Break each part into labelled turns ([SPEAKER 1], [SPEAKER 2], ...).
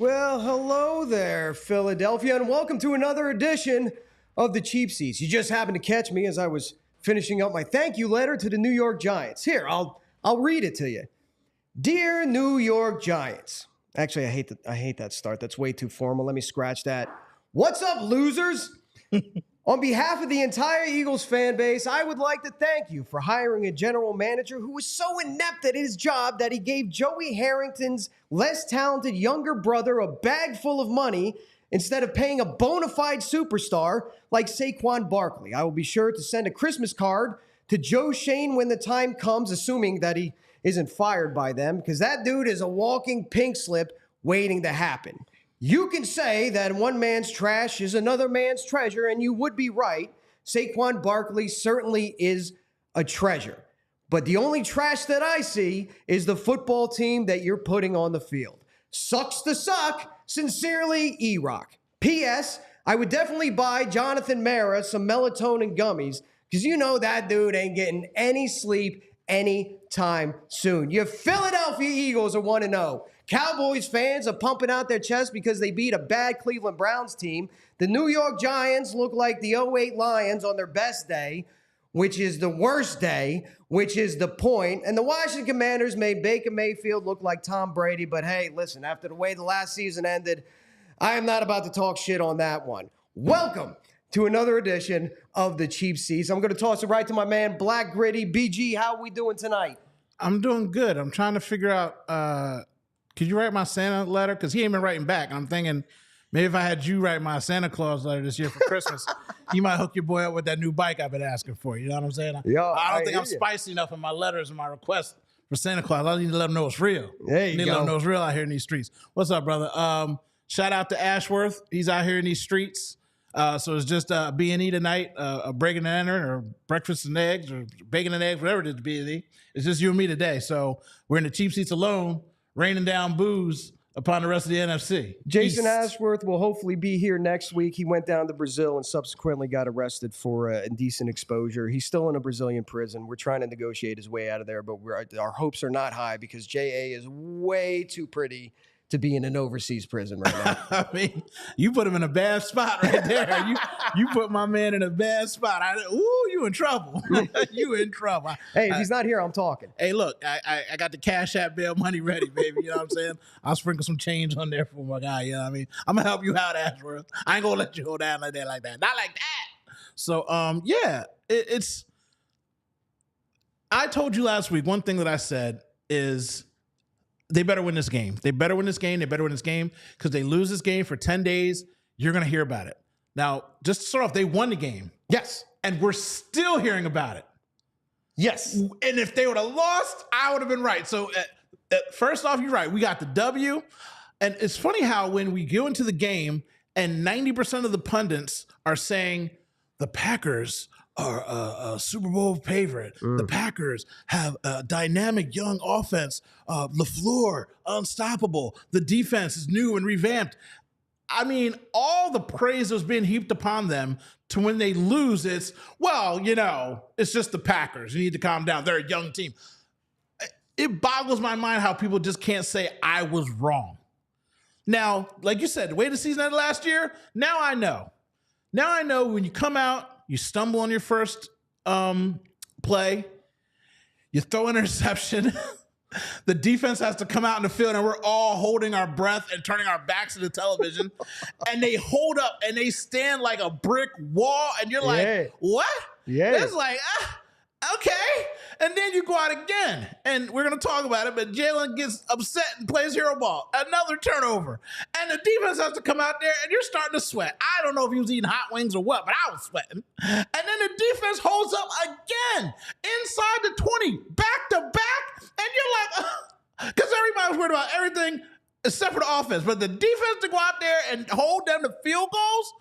[SPEAKER 1] Well, hello there, Philadelphia, and welcome to another edition of the Cheap Seats. You just happened to catch me as I was finishing up my thank you letter to the New York Giants. Here, I'll read it to you. Dear New York Giants. Actually, I hate that start. That's way too formal. Let me scratch that. What's up, losers? On behalf of the entire Eagles fan base, I would like to thank you for hiring a general manager who was so inept at his job that he gave Joey Harrington's less talented younger brother a bag full of money instead of paying a bona fide superstar like Saquon Barkley. I will be sure to send a Christmas card to Joe Shane when the time comes, assuming that he isn't fired by them, because that dude is a walking pink slip waiting to happen. You can say that one man's trash is another man's treasure, and you would be right. Saquon Barkley certainly is a treasure. But the only trash that I see is the football team that you're putting on the field. Sucks to suck. Sincerely, E-Rock. P.S. I would definitely buy Jonathan Mara some melatonin gummies, because you know that dude ain't getting any sleep anytime soon. Your Philadelphia Eagles are 1-0. Cowboys fans are pumping out their chests because they beat a bad Cleveland Browns team. The New York Giants look like the 08 Lions on their best day, which is the worst day, which is the point. And the Washington Commanders made Baker Mayfield look like Tom Brady. But hey, listen, after the way the last season ended, I am not about to talk shit on that one. Welcome to another edition of the Cheap Seats. I'm going to toss it right to my man, Black Gritty. BG, how are we doing tonight?
[SPEAKER 2] I'm doing good. I'm trying to figure out, could you write my Santa letter? Because he ain't been writing back. I'm thinking maybe if I had you write my Santa Claus letter this year for Christmas, you might hook your boy up with that new bike I've been asking for. You know what I'm saying? I don't think I'm spicy enough in my letters and my requests for Santa Claus. I need to let him know it's real.
[SPEAKER 1] There you
[SPEAKER 2] need
[SPEAKER 1] go.
[SPEAKER 2] to let him know it's real out here in these streets. What's up, brother? Shout out to Ashworth. He's out here in these streets. So it's just B&E tonight, a break and enter, or breakfast and eggs, or bacon and eggs, whatever it is, B&E. It's just you and me today. So we're in the cheap seats alone, raining down booze upon the rest of the NFC.
[SPEAKER 1] Jason
[SPEAKER 2] East.
[SPEAKER 1] Ashworth will hopefully be here next week. He went down to Brazil and subsequently got arrested for indecent exposure. He's still in a Brazilian prison. We're trying to negotiate his way out of there, but our hopes are not high because JA is way too pretty to be in an overseas prison right now.
[SPEAKER 2] I mean, you put him in a bad spot right there. You put my man in a bad spot. You in trouble. You in trouble.
[SPEAKER 1] Hey, if he's not here, I'm talking.
[SPEAKER 2] Hey, look, I got the Cash App bail money ready, baby. You know what I'm saying? I'll sprinkle some change on there for my guy. You know what I mean? I'm going to help you out, Ashworth. I ain't going to let you go down like that. Not like that. So, yeah, it's... I told you last week, one thing that I said is... they better win this game. They better win this game. They better win this game because they lose this game for 10 days. You're going to hear about it. Now, just to start off, they won the game.
[SPEAKER 1] Yes.
[SPEAKER 2] And we're still hearing about it.
[SPEAKER 1] Yes.
[SPEAKER 2] And if they would have lost, I would have been right. So first off, you're right. We got the W. And it's funny how when we go into the game and 90% of the pundits are saying the Packers are a Super Bowl favorite. The Packers have a dynamic young offense. LaFleur, unstoppable. The defense is new and revamped. I mean, all the praise was being heaped upon them to when they lose, it's, well, you know, it's just the Packers. You need to calm down. They're a young team. It boggles my mind how people just can't say I was wrong. Now, like you said, the way the season ended last year, now I know. Now I know when you come out, you stumble on your first play, you throw an interception, the defense has to come out in the field and we're all holding our breath and turning our backs to the television, and they hold up and they stand like a brick wall, and you're like, what?
[SPEAKER 1] Yeah.
[SPEAKER 2] It's like, okay. And then you go out again, and we're going to talk about it, but Jaylen gets upset and plays hero ball. Another turnover. And the defense has to come out there, and you're starting to sweat. I don't know if he was eating hot wings or what, but I was sweating. And then the defense holds up again inside the 20, back to back, and you're like, because everybody was worried about everything except for the offense. But the defense to go out there and hold them to field goals,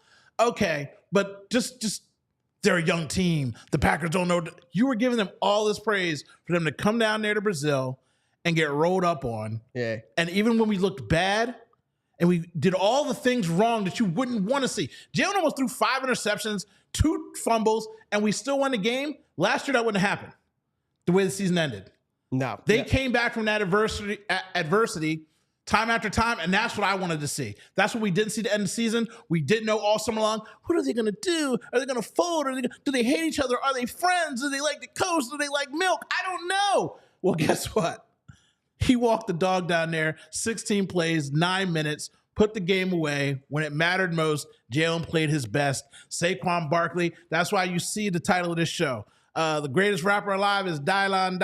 [SPEAKER 2] okay, but just they're a young team. The Packers don't know. You were giving them all this praise for them to come down there to Brazil and get rolled up on.
[SPEAKER 1] Yeah.
[SPEAKER 2] And even when we looked bad and we did all the things wrong that you wouldn't want to see. Jalen almost threw 5 interceptions, 2 fumbles, and we still won the game. Last year, that wouldn't happen the way the season ended.
[SPEAKER 1] No.
[SPEAKER 2] They came back from that adversity time after time, and that's what I wanted to see. That's what we didn't see at the end of the season. We didn't know all summer long. What are they going to do? Are they going to fold? Do they hate each other? Are they friends? Do they like the coach? Do they like milk? I don't know. Well, guess what? He walked the dog down there, 16 plays, 9 minutes, put the game away. When it mattered most, Jaylen played his best. Saquon Barkley, that's why you see the title of this show. The greatest rapper alive is Dylan.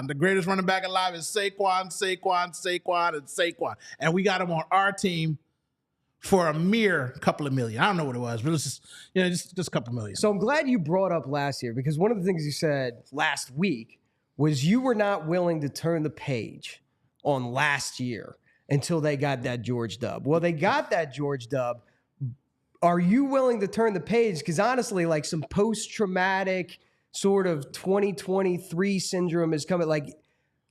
[SPEAKER 2] The greatest running back alive is Saquon, and Saquon. And we got him on our team for a mere couple of million. I don't know what it was, but it was just a couple of million.
[SPEAKER 1] So I'm glad you brought up last year, because one of the things you said last week was you were not willing to turn the page on last year until they got that George dub. Well, they got that George dub. Are you willing to turn the page? Because honestly, like, some post-traumatic sort of 2023 syndrome is coming. Like,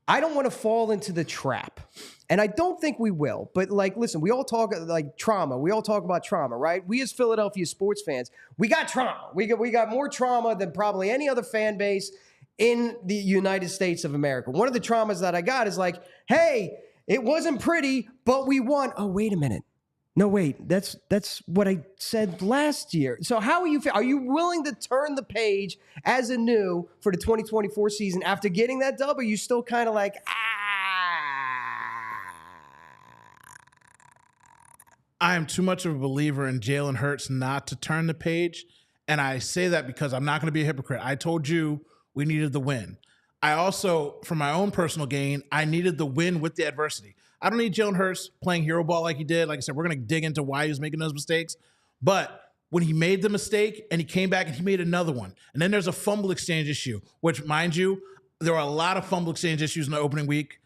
[SPEAKER 1] I don't want to fall into the trap. And I don't think we will. But, like, listen, we all talk like trauma. We all talk about trauma, right? We as Philadelphia sports fans, we got trauma. We got more trauma than probably any other fan base in the United States of America. One of the traumas that I got is like, hey, it wasn't pretty, but we won. Oh, wait a minute. No, wait, that's what I said last year. So how are you? Are you willing to turn the page as anew for the 2024 season after getting that dub? Or are you still kind of like,
[SPEAKER 2] I am too much of a believer in Jalen Hurts not to turn the page. And I say that because I'm not going to be a hypocrite. I told you we needed the win. I also, for my own personal gain, I needed the win with the adversity. I don't need Jalen Hurts playing hero ball like he did. Like I said, we're going to dig into why he was making those mistakes. But when he made the mistake and he came back and he made another one, and then there's a fumble exchange issue, which, mind you, there were a lot of fumble exchange issues in the opening week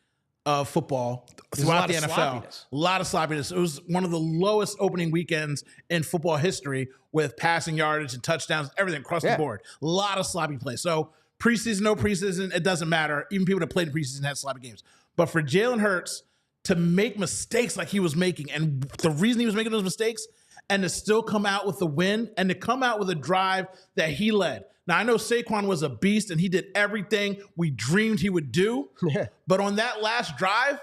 [SPEAKER 2] of football throughout the NFL. A lot of sloppiness. It was one of the lowest opening weekends in football history with passing yardage and touchdowns, everything across the board. A lot of sloppy plays. So preseason, no preseason, it doesn't matter. Even people that played in preseason had sloppy games. But for Jalen Hurts to make mistakes like he was making, and the reason he was making those mistakes, and to still come out with the win, and to come out with a drive that he led. Now, I know Saquon was a beast, and he did everything we dreamed he would do. But on that last drive,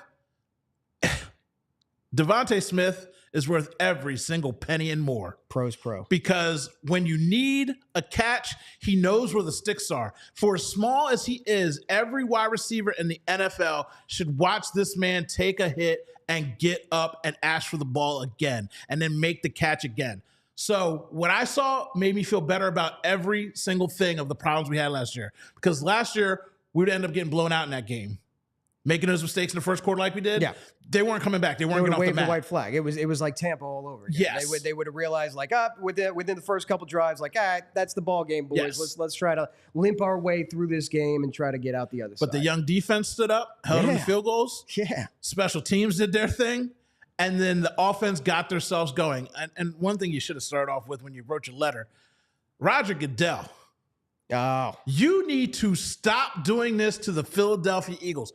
[SPEAKER 2] Devontae Smith is worth every single penny and more.
[SPEAKER 1] Pro's pro.
[SPEAKER 2] Because when you need a catch, he knows where the sticks are. For as small as he is, every wide receiver in the NFL should watch this man take a hit and get up and ask for the ball again and then make the catch again. So what I saw made me feel better about every single thing of the problems we had last year. Because last year, we would end up getting blown out in that game. Making those mistakes in the first quarter like we did, they weren't coming back. They weren't going off the mat.
[SPEAKER 1] Wave the white flag. It was like Tampa all over again.
[SPEAKER 2] Yes.
[SPEAKER 1] They would have realized, like, within the first couple drives, like, all right, that's the ball game, boys.
[SPEAKER 2] Yes.
[SPEAKER 1] Let's try to limp our way through this game and try to get out the other side.
[SPEAKER 2] But the young defense stood up, held them to field goals.
[SPEAKER 1] Yeah.
[SPEAKER 2] Special teams did their thing. And then the offense got themselves going. And one thing you should have started off with when you wrote your letter, Roger Goodell.
[SPEAKER 1] Oh.
[SPEAKER 2] You need to stop doing this to the Philadelphia Eagles.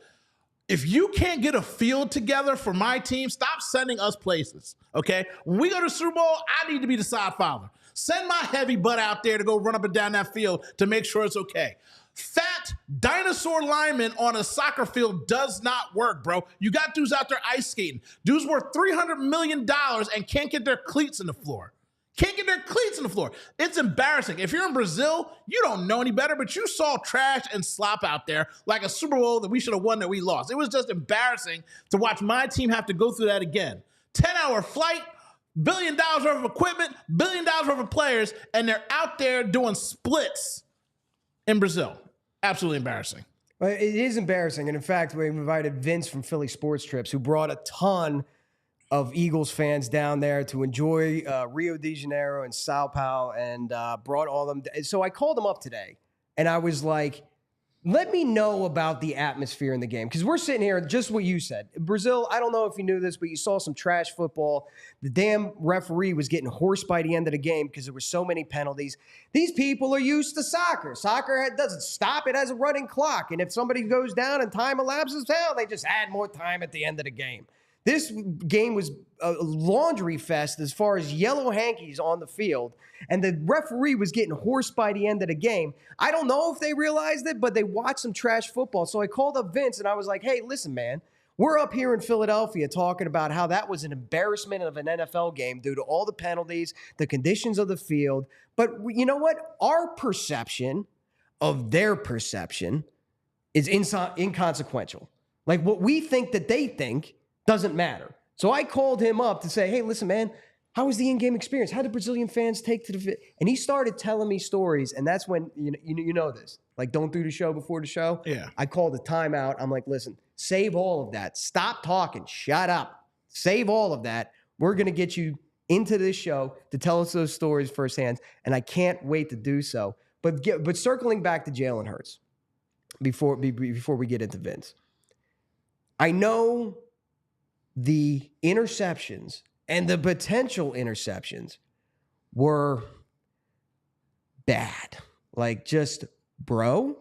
[SPEAKER 2] If you can't get a field together for my team, stop sending us places, okay? When we go to the Super Bowl, I need to be the side father. Send my heavy butt out there to go run up and down that field to make sure it's okay. Fat dinosaur lineman on a soccer field does not work, bro. You got dudes out there ice skating. Dudes worth $300 million and can't get their cleats in the floor. Can't get their cleats in the floor. It's embarrassing. If you're in Brazil, you don't know any better, but you saw trash and slop out there like a Super Bowl that we should have won that we lost. It was just embarrassing to watch my team have to go through that again. 10-hour flight, $1 billion worth of equipment, $1 billion worth of players, and they're out there doing splits in Brazil. Absolutely embarrassing.
[SPEAKER 1] Well, it is embarrassing. And in fact, we invited Vince from Philly Sports Trips, who brought a ton of Eagles fans down there to enjoy Rio de Janeiro and Sao Paulo, and brought all of them. So I called them up today, and I was like, let me know about the atmosphere in the game. Because we're sitting here, just what you said. Brazil, I don't know if you knew this, but you saw some trash football. The damn referee was getting hoarse by the end of the game because there were so many penalties. These people are used to soccer. Soccer doesn't stop. It has a running clock. And if somebody goes down and time elapses, hell, they just add more time at the end of the game. This game was a laundry fest as far as yellow hankies on the field, and the referee was getting hoarse by the end of the game. I don't know if they realized it, but they watched some trash football. So I called up Vince, and I was like, hey, listen, man, We're up here in Philadelphia talking about how that was an embarrassment of an NFL game due to all the penalties, the conditions of the field. But you know what? Our perception of their perception is inconsequential. Like what we think that they think doesn't matter. So I called him up to say, hey, listen, man, how was the in-game experience? How did Brazilian fans take to the – and he started telling me stories, and that's when you know this. Like, don't do the show before the show.
[SPEAKER 2] Yeah.
[SPEAKER 1] I called a timeout. I'm like, listen, save all of that. Stop talking. Shut up. Save all of that. We're going to get you into this show to tell us those stories firsthand, and I can't wait to do so. But circling back to Jalen Hurts before we get into Vince, I know the interceptions and the potential interceptions were bad. Like, just, bro,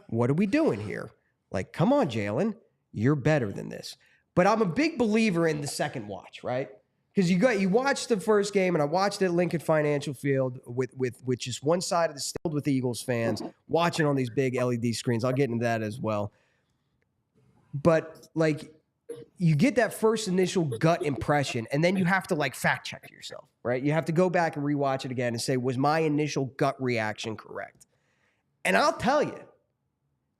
[SPEAKER 1] what are we doing here? Like, come on, Jalen, you're better than this. But I'm a big believer in the second watch, right? Because you watched the first game, and I watched it at Lincoln Financial Field with just one side of the field with the Eagles fans watching on these big LED screens. I'll get into that as well. But, like, you get that first initial gut impression, and then you have to, like, fact check yourself, right? You have to go back and rewatch it again and say, was my initial gut reaction correct? And I'll tell you,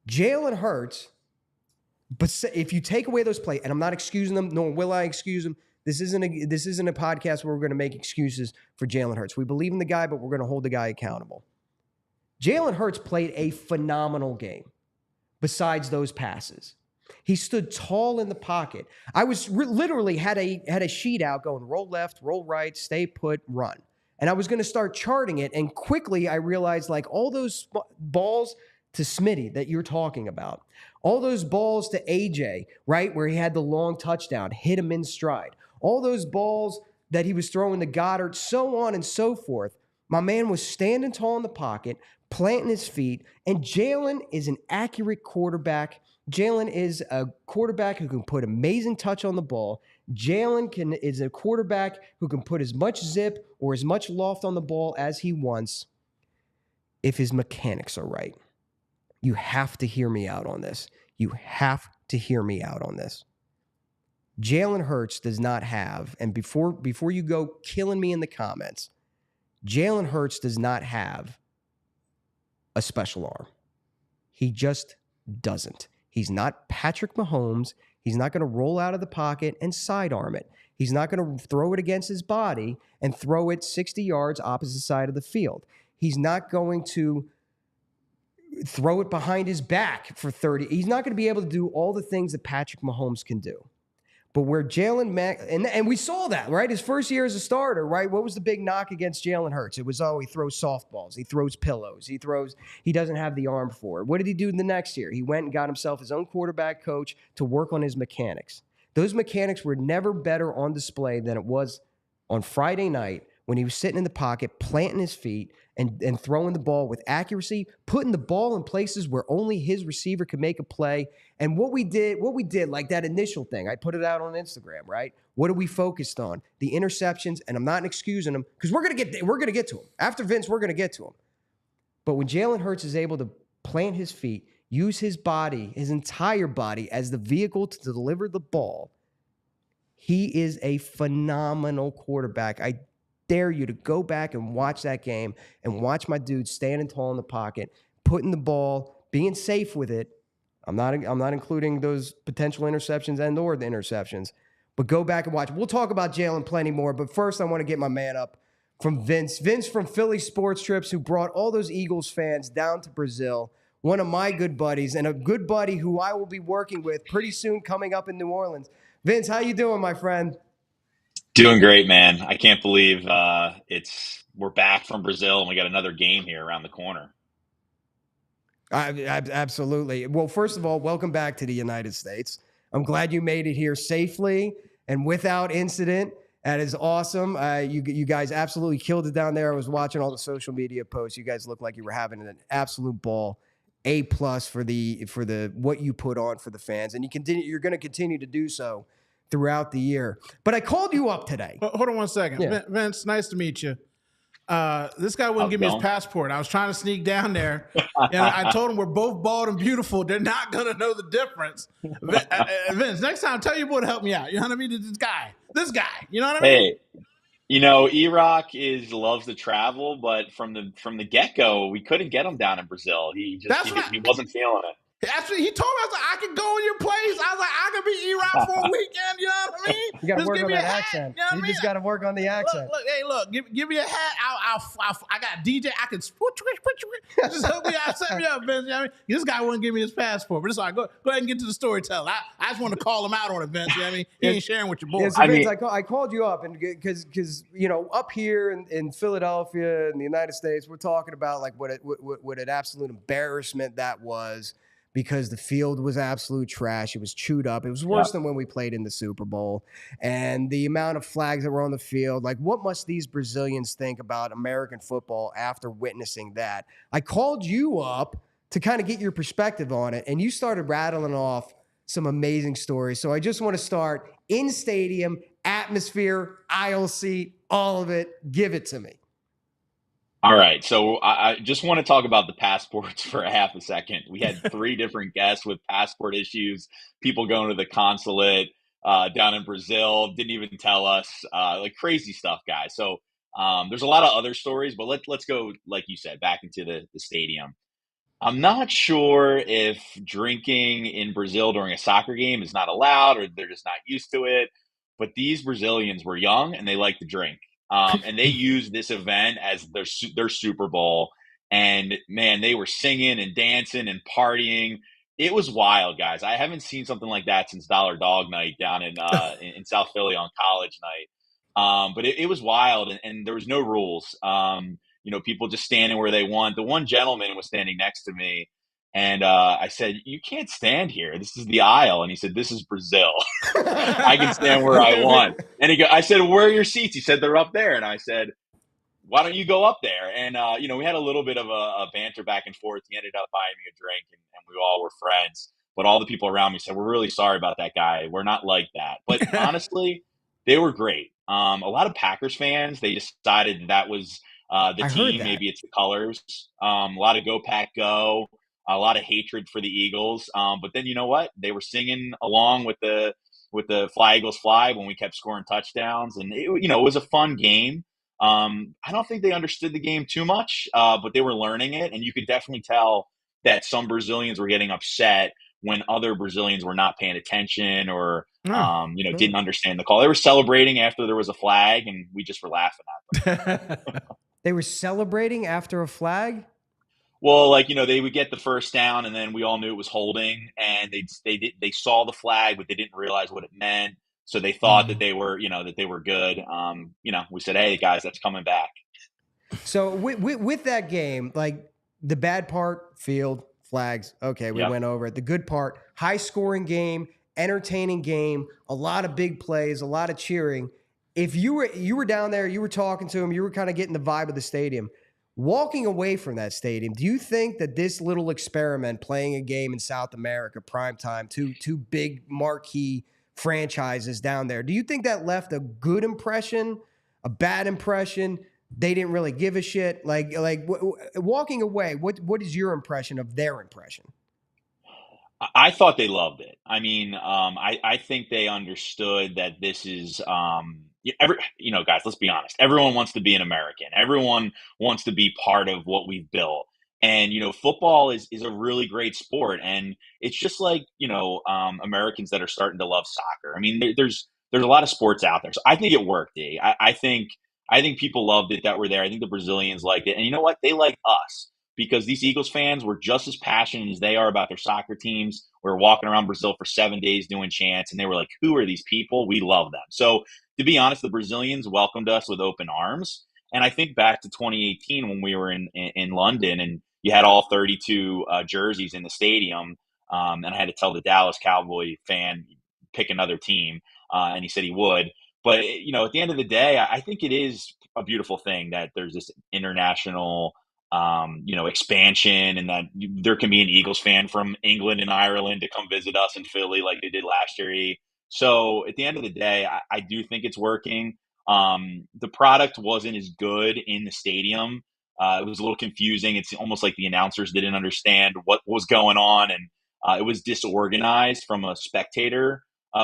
[SPEAKER 1] Jalen Hurts, but if you take away those plays, and I'm not excusing them, nor will I excuse them. This isn't a podcast where we're going to make excuses for Jalen Hurts. We believe in the guy, but we're going to hold the guy accountable. Jalen Hurts played a phenomenal game besides those passes. He stood tall in the pocket. I was literally had a sheet out going roll left, roll right, stay put, run. And I was going to start charting it. And quickly I realized, like, all those balls to Smitty that you're talking about, all those balls to AJ, right, where he had the long touchdown, hit him in stride, all those balls that he was throwing to Goddard, so on and so forth. My man was standing tall in the pocket, planting his feet, and Jalen is an accurate quarterback. Jalen is a quarterback who can put amazing touch on the ball. Jalen is a quarterback who can put as much zip or as much loft on the ball as he wants if his mechanics are right. You have to hear me out on this. You have to hear me out on this. Jalen Hurts does not have, and before you go killing me in the comments, Jalen Hurts does not have a special arm. He just doesn't. He's not Patrick Mahomes. He's not going to roll out of the pocket and sidearm it. He's not going to throw it against his body and throw it 60 yards opposite side of the field. He's not going to throw it behind his back for 30. He's not going to be able to do all the things that Patrick Mahomes can do. But where Jalen and we saw that, right? His first year as a starter, right? What was the big knock against Jalen Hurts? It was, he throws softballs. He throws pillows. He doesn't have the arm for it. What did he do the next year? He went and got himself his own quarterback coach to work on his mechanics. Those mechanics were never better on display than it was on Friday night when he was sitting in the pocket, planting his feet, and throwing the ball with accuracy, putting the ball in places where only his receiver could make a play. And what we did, like that initial thing, I put it out on Instagram, right? What are we focused on? The interceptions, and I'm not excusing them because we're gonna get to them. After Vince, we're gonna get to him. But when Jalen Hurts is able to plant his feet, use his body, his entire body as the vehicle to deliver the ball, he is a phenomenal quarterback. I dare you to go back and watch that game and watch my dude standing tall in the pocket, putting the ball, being safe with it. I'm not including those potential interceptions and or the interceptions, but go back and watch. We'll talk about Jalen plenty more, but first I want to get my man up from Vince. Vince from Philly Sports Trips, who brought all those Eagles fans down to Brazil. One of my good buddies and a good buddy who I will be working with pretty soon coming up in New Orleans. Vince, how you doing, my friend?
[SPEAKER 3] Doing great, man. I can't believe we're back from Brazil and we got another game here around the corner.
[SPEAKER 1] Absolutely. Well, first of all, welcome back to the United States. I'm glad you made it here safely and without incident. That is awesome. You guys absolutely killed it down there. I was watching all the social media posts. You guys look like you were having an absolute ball. A+ for the what you put on for the fans, and you're going to continue to do so throughout the year. But I called you up today.
[SPEAKER 2] Hold on one second. Yeah. Vince, nice to meet you. This guy wouldn't
[SPEAKER 3] How's it
[SPEAKER 2] give me his
[SPEAKER 3] going?
[SPEAKER 2] passport. I was trying to sneak down there, and I told him we're both bald and beautiful. They're not gonna know the difference. Vince, next time, tell your boy to help me out. You know what I mean? This guy. You know what I mean?
[SPEAKER 3] Hey, E-Rock loves to travel, but from the get-go, we couldn't get him down in Brazil.
[SPEAKER 2] That's what
[SPEAKER 3] He wasn't feeling it.
[SPEAKER 2] Actually, he told me, I was like, I could go in your place. I was like, I could be E-Rock for a weekend. You know what I mean?
[SPEAKER 1] You got to
[SPEAKER 2] Just
[SPEAKER 1] work
[SPEAKER 2] give
[SPEAKER 1] on
[SPEAKER 2] me
[SPEAKER 1] that
[SPEAKER 2] a hat,
[SPEAKER 1] accent.
[SPEAKER 2] you know what I
[SPEAKER 1] You
[SPEAKER 2] mean?
[SPEAKER 1] just got to work on the accent.
[SPEAKER 2] Look, give me a hat. I got DJ. I can just help me out, set me up, Vince. You know what I mean? This guy wouldn't give me his passport, but it's all right. Go ahead and get to the storytelling. I just want to call him out on it, Vince. You know what I mean? He ain't sharing with your boy.
[SPEAKER 1] Yeah, so Vince, I called you up, and because up here in Philadelphia in the United States, we're talking about like what an absolute embarrassment that was, because the field was absolute trash. It was chewed up. It was worse than when we played in the Super Bowl. And the amount of flags that were on the field, like what must these Brazilians think about American football after witnessing that? I called you up to kind of get your perspective on it, and you started rattling off some amazing stories. So I just want to start in stadium, atmosphere, aisle seat, all of it. Give it to me.
[SPEAKER 3] All right, so I just want to talk about the passports for a half a second. We had 3 different guests with passport issues, people going to the consulate down in Brazil, didn't even tell us, like crazy stuff, guys. So there's a lot of other stories, but let's go, like you said, back into the stadium. I'm not sure if drinking in Brazil during a soccer game is not allowed or they're just not used to it, but these Brazilians were young and they like to drink. And they used this event as their Super Bowl. And man, they were singing and dancing and partying. It was wild, guys. I haven't seen something like that since Dollar Dog Night down in South Philly on College Night. But it was wild, and there was no rules. People just standing where they want. The one gentleman was standing next to me, and I said, "You can't stand here. This is the aisle." And he said, "This is Brazil. I can stand where I want." And I said, "Where are your seats?" He said, "They're up there." And I said, "Why don't you go up there?" And we had a little bit of a banter back and forth. He ended up buying me a drink, and we all were friends. But all the people around me said, "We're really sorry about that guy. We're not like that." But honestly, they were great. A lot of Packers fans, they decided that was the team. Maybe it's the colors. A lot of Go Pack Go. A lot of hatred for the Eagles. But then you know what? They were singing along with the Fly Eagles Fly when we kept scoring touchdowns, and it was a fun game. I don't think they understood the game too much, but they were learning it, and you could definitely tell that some Brazilians were getting upset when other Brazilians were not paying attention or didn't understand the call. They were celebrating after there was a flag, and we just were laughing at them.
[SPEAKER 1] They were celebrating after a flag?
[SPEAKER 3] Well, they would get the first down, and then we all knew it was holding, and they saw the flag, but they didn't realize what it meant. So they thought that they were, that they were good. We said, "Hey guys, that's coming back."
[SPEAKER 1] So with that game, like the bad part, field, flags. Okay, we went over it. The good part, high scoring game, entertaining game, a lot of big plays, a lot of cheering. If you were down there, you were talking to him, you were kind of getting the vibe of the stadium. Walking away from that stadium, do you think that this little experiment, playing a game in South America, primetime, two big marquee franchises down there, do you think that left a good impression, a bad impression? They didn't really give a shit. Walking away, what is your impression of their impression?
[SPEAKER 3] I thought they loved it. I mean, I think they understood that this is guys, let's be honest. Everyone wants to be an American. Everyone wants to be part of what we've built. And football is a really great sport, and it's just like Americans that are starting to love soccer. I mean, there's a lot of sports out there, so I think it worked. I think people loved it that were there. I think the Brazilians liked it, and you know what? They like us because these Eagles fans were just as passionate as they are about their soccer teams. We were walking around Brazil for 7 days doing chants, and they were like, "Who are these people? We love them." So to be honest, the Brazilians welcomed us with open arms. And I think back to 2018 when we were in London and you had all 32 jerseys in the stadium. And I had to tell the Dallas Cowboy fan, pick another team. And he said he would. But, at the end of the day, I think it is a beautiful thing that there's this international, expansion, and that there can be an Eagles fan from England and Ireland to come visit us in Philly like they did last year. So at the end of the day, I do think it's working. The product wasn't as good in the stadium. It was a little confusing. It's almost like the announcers didn't understand what was going on, and it was disorganized from a spectator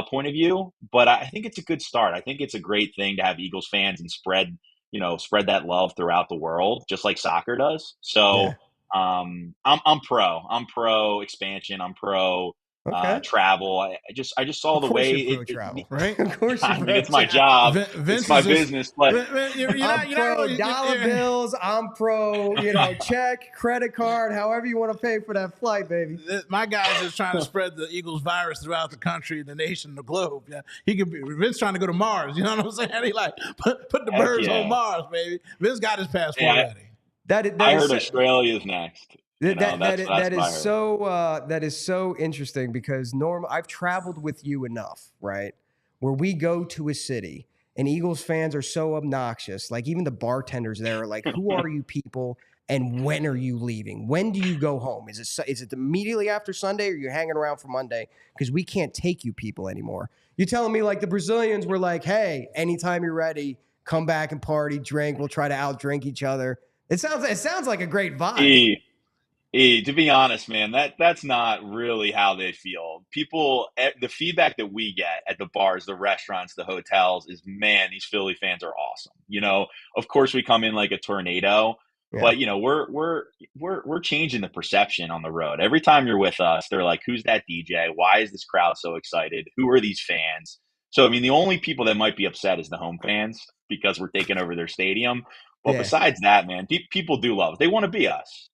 [SPEAKER 3] point of view. But I think it's a good start. I think it's a great thing to have Eagles fans and spread that love throughout the world, just like soccer does. So
[SPEAKER 1] Yeah.
[SPEAKER 3] I'm pro. I'm pro expansion. I'm pro
[SPEAKER 1] Okay.
[SPEAKER 3] travel. I just saw
[SPEAKER 1] Of
[SPEAKER 3] the
[SPEAKER 1] course
[SPEAKER 3] way
[SPEAKER 1] you're pro travel.
[SPEAKER 2] Right?
[SPEAKER 1] Of course you're
[SPEAKER 3] I mean,
[SPEAKER 1] pro
[SPEAKER 3] it's my
[SPEAKER 1] travel.
[SPEAKER 3] job.
[SPEAKER 2] Vince
[SPEAKER 3] It's my
[SPEAKER 2] is just,
[SPEAKER 3] business, but
[SPEAKER 1] I'm pro dollar bills. I'm pro, check, credit card, however you want to pay for that flight, baby.
[SPEAKER 2] my guy's just trying to spread the Eagles virus throughout the country, the nation, the globe. Yeah, he could be. Vince trying to go to Mars. You know what I'm saying? He like put the
[SPEAKER 3] heck
[SPEAKER 2] birds on
[SPEAKER 3] yeah.
[SPEAKER 2] Mars, baby. Vince got his passport
[SPEAKER 3] Hey,
[SPEAKER 2] ready.
[SPEAKER 1] That
[SPEAKER 3] I
[SPEAKER 1] is
[SPEAKER 3] heard Australia's next. That's what I heard.
[SPEAKER 1] that is so interesting because I've traveled with you enough, right? Where we go to a city and Eagles fans are so obnoxious. Like even the bartenders there are like, "Who are you people? And when are you leaving? When do you go home? Is it immediately after Sunday, or are you hanging around for Monday? Because we can't take you people anymore." You're telling me like the Brazilians were like, "Hey, anytime you're ready, come back and party, drink. We'll try to outdrink each other." It sounds like a great vibe.
[SPEAKER 3] To be honest, man, that's not really how they feel. The feedback that we get at the bars, the restaurants, the hotels is, man, these Philly fans are awesome. Of course we come in like a tornado,
[SPEAKER 1] Yeah.
[SPEAKER 3] but we're changing the perception on the road. Every time you're with us, they're like, "Who's that DJ? Why is this crowd so excited? Who are these fans?" So I mean, the only people that might be upset is the home fans because we're taking over their stadium. But
[SPEAKER 1] Yeah.
[SPEAKER 3] besides that, man, people do love us. They want to be us.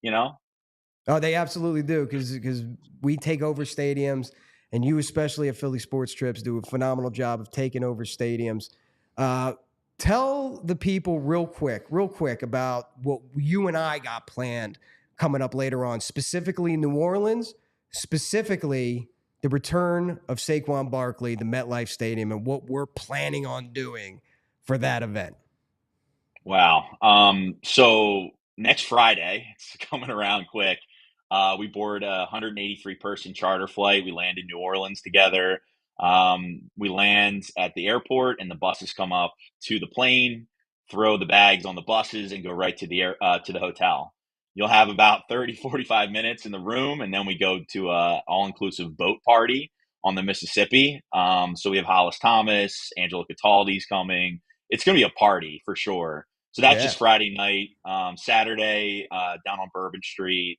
[SPEAKER 1] Oh, they absolutely do because we take over stadiums, and you, especially at Philly Sports Trips, do a phenomenal job of taking over stadiums. Tell the people real quick about what you and I got planned coming up later on, specifically New Orleans, specifically the return of Saquon Barkley, the MetLife Stadium, and what we're planning on doing for that event.
[SPEAKER 3] Wow. So next Friday, it's coming around quick. We board a 183-person charter flight. We land in New Orleans together. We land at the airport, and the buses come up to the plane, throw the bags on the buses, and go right to the hotel. You'll have about 30, 45 minutes in the room, and then we go to a all-inclusive boat party on the Mississippi. So we have Hollis Thomas, Angela Cataldi's coming. It's going to be a party for sure. So that's
[SPEAKER 1] Yeah.
[SPEAKER 3] just Friday night. Saturday, down on Bourbon Street,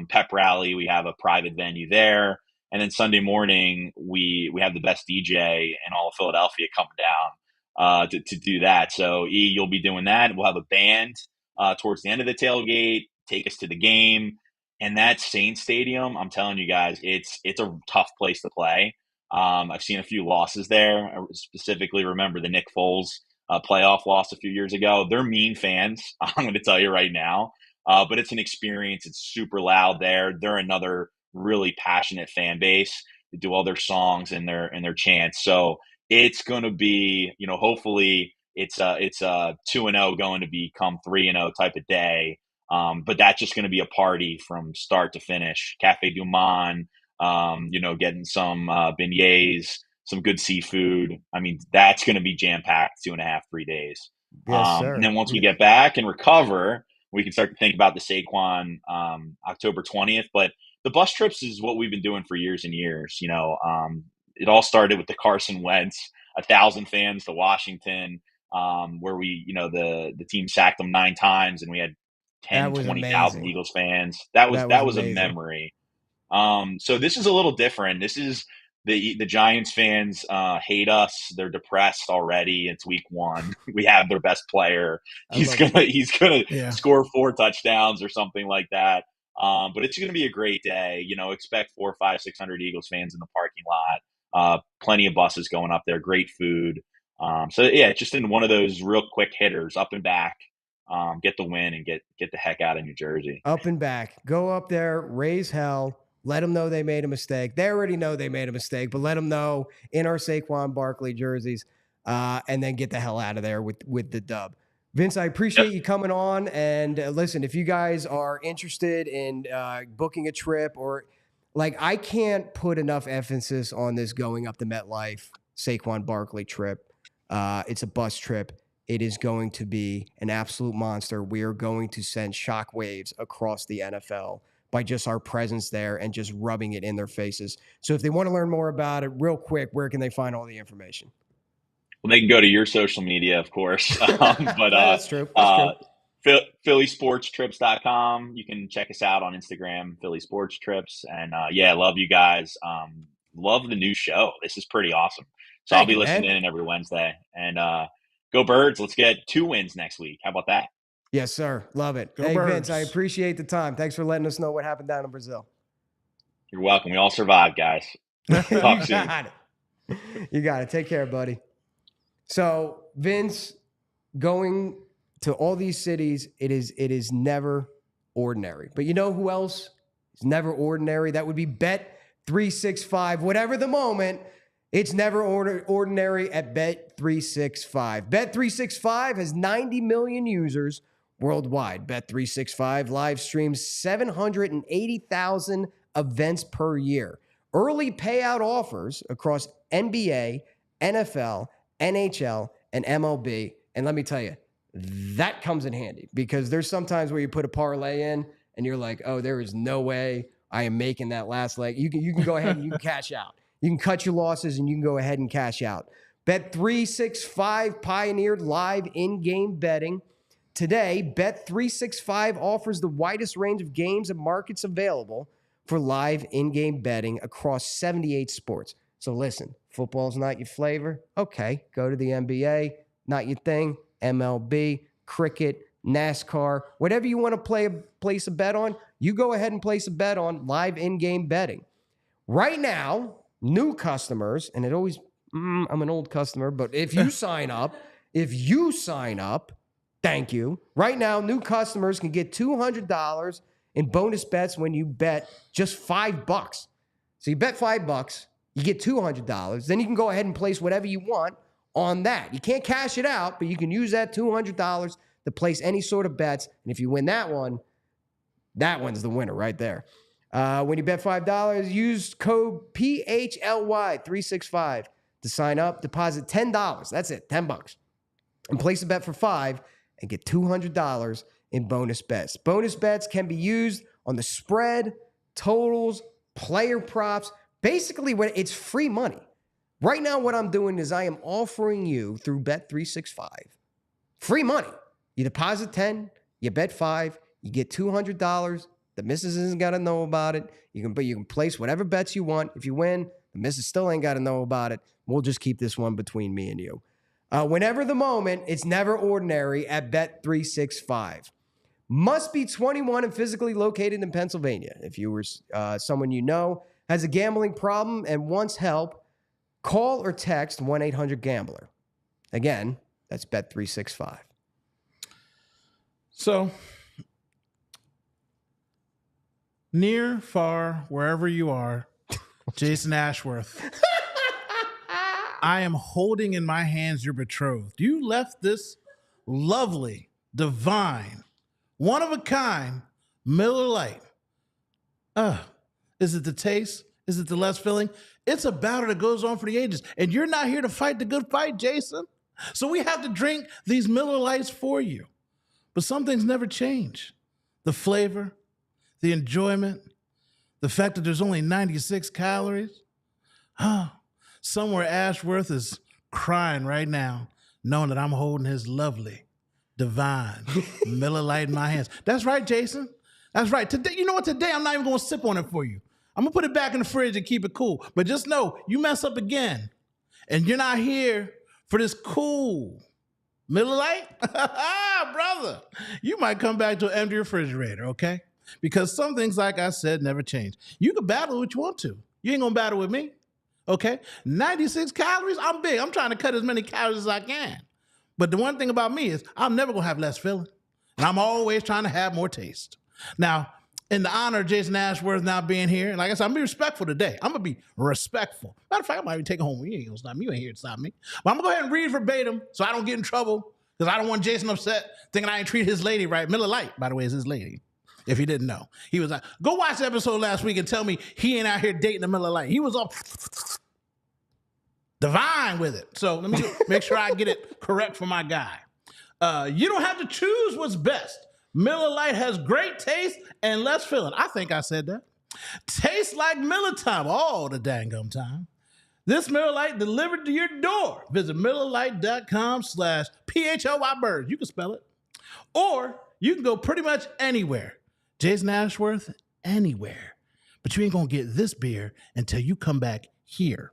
[SPEAKER 3] pep rally. We have a private venue there, and then Sunday morning we have the best DJ in all of Philadelphia coming down to do that. So you'll be doing that. We'll have a band towards the end of the tailgate, take us to the game, and that Saints Stadium. I'm telling you guys, it's a tough place to play. I've seen a few losses there. I specifically remember the Nick Foles playoff loss a few years ago. They're mean fans. I'm going to tell you right now. But it's an experience. It's super loud there. They're another really passionate fan base. They do all their songs and their chants. So it's going to be, hopefully it's a 2-0 going to become 3-0 type of day. But that's just going to be a party from start to finish. Cafe Du Monde, getting some beignets, some good seafood. I mean, that's going to be jam packed 2.5, 3 days.
[SPEAKER 1] Yes,
[SPEAKER 3] And
[SPEAKER 1] sir.
[SPEAKER 3] then once we get back and recover, we can start to think about the Saquon October 20th. But the bus trips is what we've been doing for years and years. It all started with the Carson Wentz, 1,000 fans to Washington, where the team sacked them 9 times and we had
[SPEAKER 1] That
[SPEAKER 3] 10,
[SPEAKER 1] was
[SPEAKER 3] 20,000
[SPEAKER 1] amazing.
[SPEAKER 3] Eagles fans. That was a
[SPEAKER 1] amazing.
[SPEAKER 3] memory. So this is a little different. This is the Giants fans hate us. They're depressed already. It's week 1. We have their best player. He's gonna
[SPEAKER 2] Yeah.
[SPEAKER 3] score 4 touchdowns or something like that. But it's gonna be a great day. Expect 400, 500, 600 Eagles fans in the parking lot. Plenty of buses going up there. Great food. So yeah, just in one of those real quick hitters, up and back. Get the win and get the heck out of New Jersey.
[SPEAKER 1] Up and back. Go up there, raise hell. Let them know they made a mistake. They already know they made a mistake, but let them know in our Saquon Barkley jerseys, and then get the hell out of there with the dub. Vince, I appreciate you coming on. And listen, if you guys are interested in booking a trip I can't put enough emphasis on this going up the MetLife Saquon Barkley trip. It's a bus trip. It is going to be an absolute monster. We are going to send shockwaves across the NFL by just our presence there and just rubbing it in their faces. So if they want to learn more about it real quick, where can they find all the information?
[SPEAKER 3] Well, they can go to your social media, of course.
[SPEAKER 1] That's true. That's true.
[SPEAKER 3] PHLYSportsTrips.com. You can check us out on Instagram, Philly Sports Trips. And yeah, love you guys. Love the new show. This is pretty awesome. So I'll be listening in every Wednesday. And go Birds. Let's get 2 wins next week. How about that?
[SPEAKER 1] Yes, sir. Love it.
[SPEAKER 2] Go
[SPEAKER 1] hey,
[SPEAKER 2] Birds.
[SPEAKER 1] Vince, I appreciate the time. Thanks for letting us know what happened down in Brazil.
[SPEAKER 3] You're welcome. We all survived, guys. Talk soon.
[SPEAKER 1] You got it. Take care, buddy. So, Vince, going to all these cities, it is never ordinary. But you know who else is never ordinary? That would be Bet365. Whatever the moment, it's never ordinary at Bet365. Bet365 has 90 million users worldwide. Bet365 live streams 780,000 events per year. Early payout offers across NBA, NFL, NHL, and MLB. And let me tell you, that comes in handy because there's sometimes where you put a parlay in and you're like, oh, there is no way I am making that last leg. You can go ahead and you can cash out. You can cut your losses and you can go ahead and cash out. Bet365 pioneered live in-game betting. Today, Bet365 offers the widest range of games and markets available for live in-game betting across 78 sports. So listen, football's not your flavor? Okay, go to the NBA. Not your thing? MLB, cricket, NASCAR, whatever you want to place a bet on, you go ahead and place a bet on live in-game betting. Right now, new customers, and it always, I'm an old customer, but if you sign up, thank you. Right now, new customers can get $200 in bonus bets when you bet just $5. So you bet $5, you get $200. Then you can go ahead and place whatever you want on that. You can't cash it out, but you can use that $200 to place any sort of bets. And if you win that one, that one's the winner right there. When you bet $5, use code PHLY365 to sign up. Deposit $10. That's it, $10. And place a bet for $5 and get $200 in bonus bets. Bonus bets can be used on the spread, totals, player props. Basically, it's free money. Right now, what I'm doing is I am offering you through Bet365 free money. You deposit 10, you bet 5, you get $200. The missus isn't got to know about it. You can place whatever bets you want. If you win, the missus still ain't got to know about it. We'll just keep this one between me and you. Whenever the moment, it's never ordinary at Bet365. Must be 21 and physically located in Pennsylvania. If you were someone you know has a gambling problem and wants help, call or text 1-800-GAMBLER. Again, that's Bet365.
[SPEAKER 2] So, near, far, wherever you are, Jason Ashworth, I am holding in my hands your betrothed. You left this lovely, divine, one-of-a-kind Miller Lite. Is it the taste? Is it the less filling? It's a battle that goes on for the ages. And you're not here to fight the good fight, Jason. So we have to drink these Miller Lites for you. But some things never change. The flavor, the enjoyment, the fact that there's only 96 calories. Somewhere Ashworth is crying right now, knowing that I'm holding his lovely, divine Miller Lite in my hands. That's right, Jason. That's right. Today, you know what? Today, I'm not even going to sip on it for you. I'm going to put it back in the fridge and keep it cool. But just know, you mess up again, and you're not here for this cool Miller Lite, brother, you might come back to an empty refrigerator, okay? Because some things, like I said, never change. You can battle what you want to. You ain't going to battle with me, okay? 96 calories, I'm big. I'm trying to cut as many calories as I can. But the one thing about me is I'm never going to have less filling. And I'm always trying to have more taste. Now, in the honor of Jason Ashworth not being here, and like I said, I'm going to be respectful today. I'm going to be respectful. Matter of fact, I might even take it home. You ain't going to stop me. You ain't here to stop me. But I'm going to go ahead and read verbatim so I don't get in trouble because I don't want Jason upset thinking I ain't treat his lady right. Miller Lite, by the way, is his lady, if you didn't know. He was like, go watch the episode last week and tell me he ain't out here dating a Miller Lite. He was up. divine with it. So let me make sure I get it correct for my guy. You don't have to choose what's best. Miller Lite has great taste and less filling. I think I said that. Tastes like Miller time all the dang time. This Miller Lite delivered to your door. Visit MillerLite.com/PHLY birds. You can spell it. Or you can go pretty much anywhere. Jason Ashworth, anywhere. But you ain't going to get this beer until you come back here.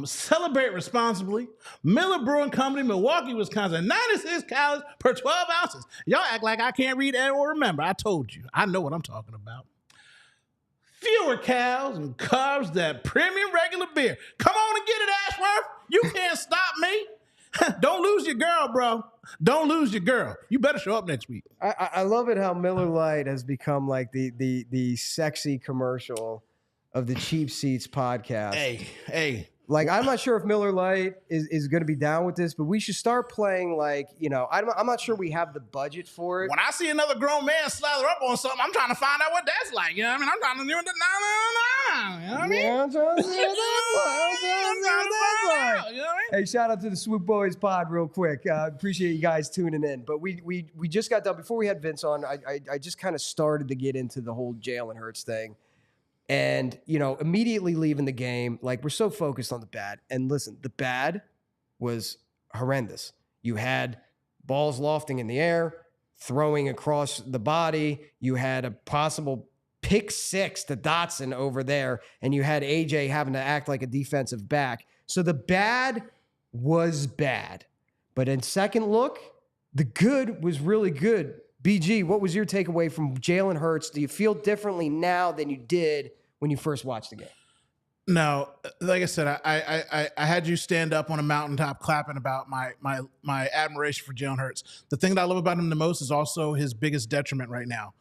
[SPEAKER 2] Celebrate responsibly. Miller Brewing Company, Milwaukee, Wisconsin. 96 calories per 12 ounces. Y'all act like I can't read or remember. I told you. I know what I'm talking about. Fewer calories and carbs than premium regular beer. Come on and get it, Ashworth. You can't stop me. Don't lose your girl, bro. Don't lose your girl. You better show up next week.
[SPEAKER 1] I love it how Miller Lite has become like the sexy commercial of the Cheap Seats podcast.
[SPEAKER 2] Hey.
[SPEAKER 1] Like, I'm not sure if Miller Lite is going to be down with this, but we should start playing like, I'm not sure we have the budget for it.
[SPEAKER 2] When I see another grown man slather up on something, I'm trying to find out what that's like. You know what I mean? I'm trying to do it. You know what I mean?
[SPEAKER 1] Yeah, I'm trying to see what that's like. Hey, shout out to the Swoop Boys pod real quick. Appreciate you guys tuning in. But we just got done, before we had Vince on, I just kind of started to get into the whole Jalen Hurts thing. And, immediately leaving the game, like, we're so focused on the bad. And listen, the bad was horrendous. You had balls lofting in the air, throwing across the body. You had a possible pick six to Dotson over there. And you had AJ having to act like a defensive back. So the bad was bad. But in second look, the good was really good. BG, what was your takeaway from Jalen Hurts? Do you feel differently now than you did when you first watched the game?
[SPEAKER 2] No, like I said, I had you stand up on a mountaintop clapping about my admiration for Jalen Hurts. The thing that I love about him the most is also his biggest detriment right now.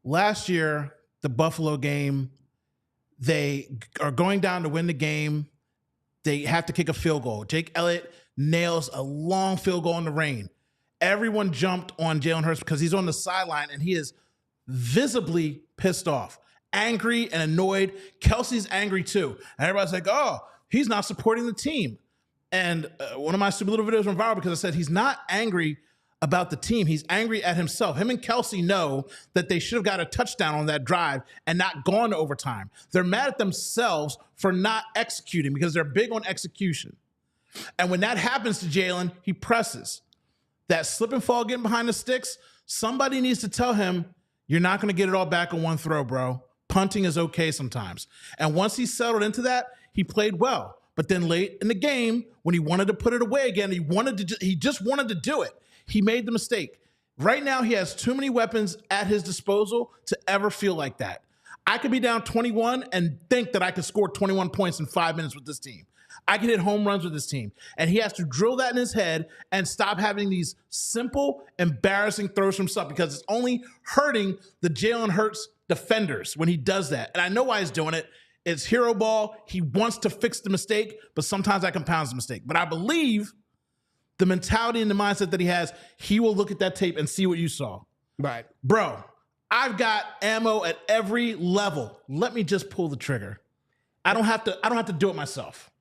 [SPEAKER 2] Last year, the Buffalo game, they are going down to win the game. They have to kick a field goal. Jake Elliott nails a long field goal in the rain. Everyone jumped on Jalen Hurts because he's on the sideline and he is visibly pissed off, angry and annoyed. Kelsey's angry too. And everybody's like, oh, he's not supporting the team. And one of my stupid little videos went viral because I said he's not angry about the team. He's angry at himself. Him and Kelsey know that they should have got a touchdown on that drive and not gone to overtime. They're mad at themselves for not executing because they're big on execution. And when that happens to Jalen, he presses. That slip and fall, getting behind the sticks, somebody needs to tell him, you're not going to get it all back on one throw, bro. Punting is okay sometimes. And once he settled into that, he played well. But then late in the game, when he wanted to put it away again, he just wanted to do it. He made the mistake. Right now, he has too many weapons at his disposal to ever feel like that. I could be down 21 and think that I could score 21 points in 5 minutes with this team. I can hit home runs with this team. And he has to drill that in his head and stop having these simple, embarrassing throws from himself because it's only hurting the Jalen Hurts defenders when he does that. And I know why he's doing it. It's hero ball. He wants to fix the mistake, but sometimes that compounds the mistake. But I believe the mentality and the mindset that he has, he will look at that tape and see what you saw.
[SPEAKER 1] Right.
[SPEAKER 2] Bro, I've got ammo at every level. Let me just pull the trigger. I don't have to do it myself.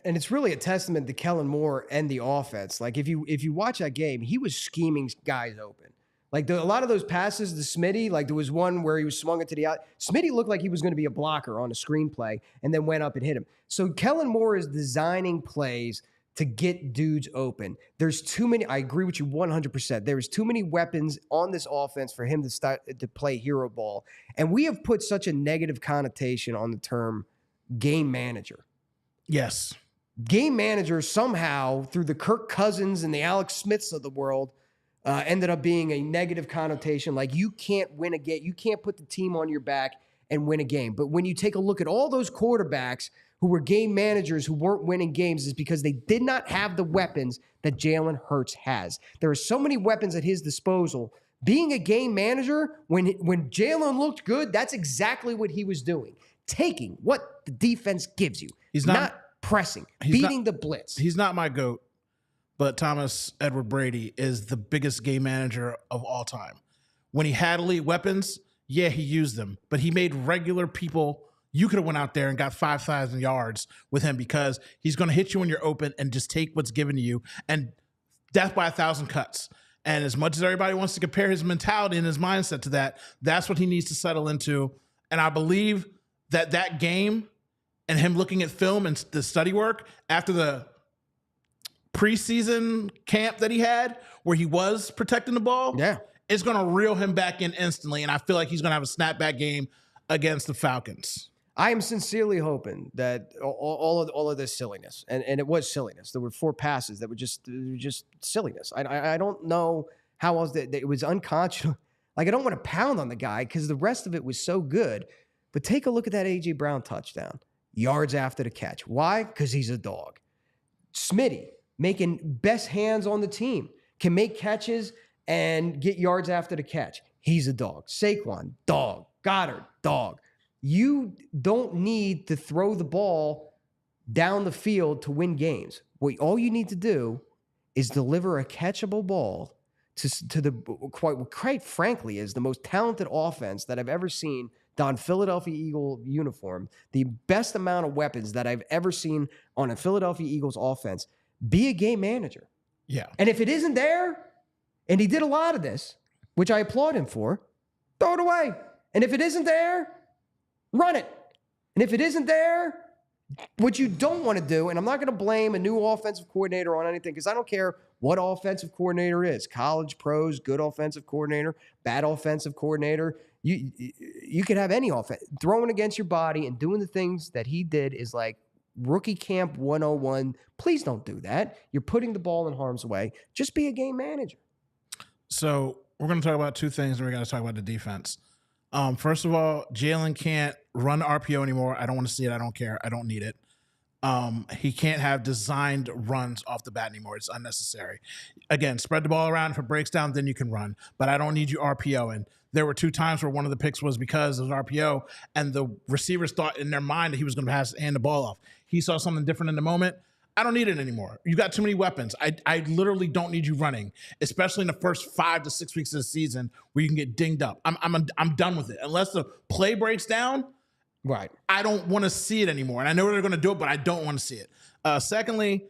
[SPEAKER 1] And it's really a testament to Kellen Moore and the offense. Like, if you watch that game, he was scheming guys open. Like, a lot of those passes to Smitty, like there was one where he was swung it to the out. Smitty looked like he was going to be a blocker on a screenplay and then went up and hit him. So Kellen Moore is designing plays to get dudes open. There's too many. I agree with you 100%. There's too many weapons on this offense for him to start to play hero ball. And we have put such a negative connotation on the term game manager.
[SPEAKER 2] Yes.
[SPEAKER 1] Game manager somehow, through the Kirk Cousins and the Alex Smiths of the world, ended up being a negative connotation. Like, you can't win a game. You can't put the team on your back and win a game. But when you take a look at all those quarterbacks who were game managers who weren't winning games, is because they did not have the weapons that Jalen Hurts has. There are so many weapons at his disposal. Being a game manager, when Jalen looked good, that's exactly what he was doing. Taking what the defense gives you. He's not pressing, beating the blitz.
[SPEAKER 2] He's not my GOAT, but Thomas Edward Brady is the biggest game manager of all time. When he had elite weapons, yeah, he used them, but he made regular people you could have went out there and got 5,000 yards with him because he's going to hit you when you're open and just take what's given to you. And death by 1,000 cuts. And as much as everybody wants to compare his mentality and his mindset to that, that's what he needs to settle into. And I believe that game and him looking at film and the study work after the preseason camp that he had where he was protecting the ball, is going to reel him back in instantly. And I feel like he's going to have a snapback game against the Falcons.
[SPEAKER 1] I am sincerely hoping that all of this silliness, and it was silliness. There were 4 passes that were just silliness. I don't know how else that it was unconscionable. Like, I don't want to pound on the guy because the rest of it was so good. But take a look at that A.J. Brown touchdown. Yards after the catch. Why? Because he's a dog. Smitty, making best hands on the team, can make catches and get yards after the catch. He's a dog. Saquon, dog. Goddard, dog. You don't need to throw the ball down the field to win games. All you need to do is deliver a catchable ball to the quite frankly is the most talented offense that I've ever seen don Philadelphia Eagle uniform. The best amount of weapons that I've ever seen on a Philadelphia Eagles offense. Be a game manager.
[SPEAKER 2] Yeah.
[SPEAKER 1] And if it isn't there, and he did a lot of this, which I applaud him for, throw it away. And if it isn't there, run it. And if it isn't there, what you don't want to do, and I'm not going to blame a new offensive coordinator on anything because I don't care what offensive coordinator is. College, pros, good offensive coordinator, bad offensive coordinator. You could have any offense. Throwing against your body and doing the things that he did is like rookie camp 101. Please don't do that. You're putting the ball in harm's way. Just be a game manager.
[SPEAKER 2] So we're going to talk about 2 things, and we're going to talk about the defense. First of all, Jaylen can't run the RPO anymore. I don't want to see it. I don't care. I don't need it. He can't have designed runs off the bat anymore. It's unnecessary. Again, spread the ball around. If it breaks down, then you can run. But I don't need you RPO. And there were 2 times where one of the picks was because of an RPO, and the receivers thought in their mind that he was going to hand the ball off. He saw something different in the moment. I don't need it anymore. You got too many weapons. I literally don't need you running, especially in the first 5 to 6 weeks of the season where you can get dinged up. I'm done with it. Unless the play breaks down,
[SPEAKER 1] right?
[SPEAKER 2] I don't want to see it anymore. And I know they're going to do it, but I don't want to see it. Secondly,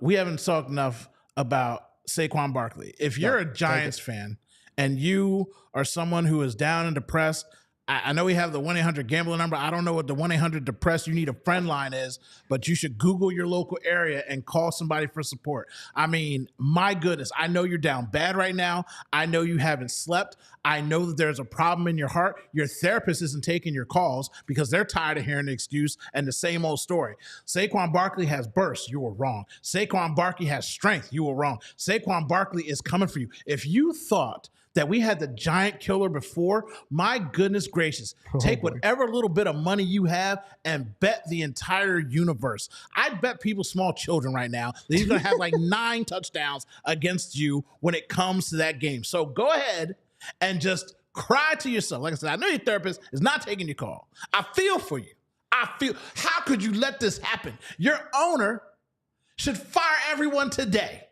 [SPEAKER 2] we haven't talked enough about Saquon Barkley. If you're a Giants fan and you are someone who is down and depressed, I know we have the 1-800-GAMBLER number. I don't know what the 1-800-DEPRESSED you need a friend line is, but you should Google your local area and call somebody for support. I mean, my goodness, I know you're down bad right now. I know you haven't slept. I know that there's a problem in your heart. Your therapist isn't taking your calls because they're tired of hearing the excuse and the same old story. Saquon Barkley has burst. You were wrong. Saquon Barkley has strength. You were wrong. Saquon Barkley is coming for you. If you thought that we had the giant killer before, my goodness gracious, take whatever little bit of money you have and bet the entire universe. I bet people, small children right now, that he's going to have like 9 touchdowns against you when it comes to that game. So go ahead and just cry to yourself. Like I said, I know your therapist is not taking your call. I feel for you. How could you let this happen? Your owner should fire everyone today.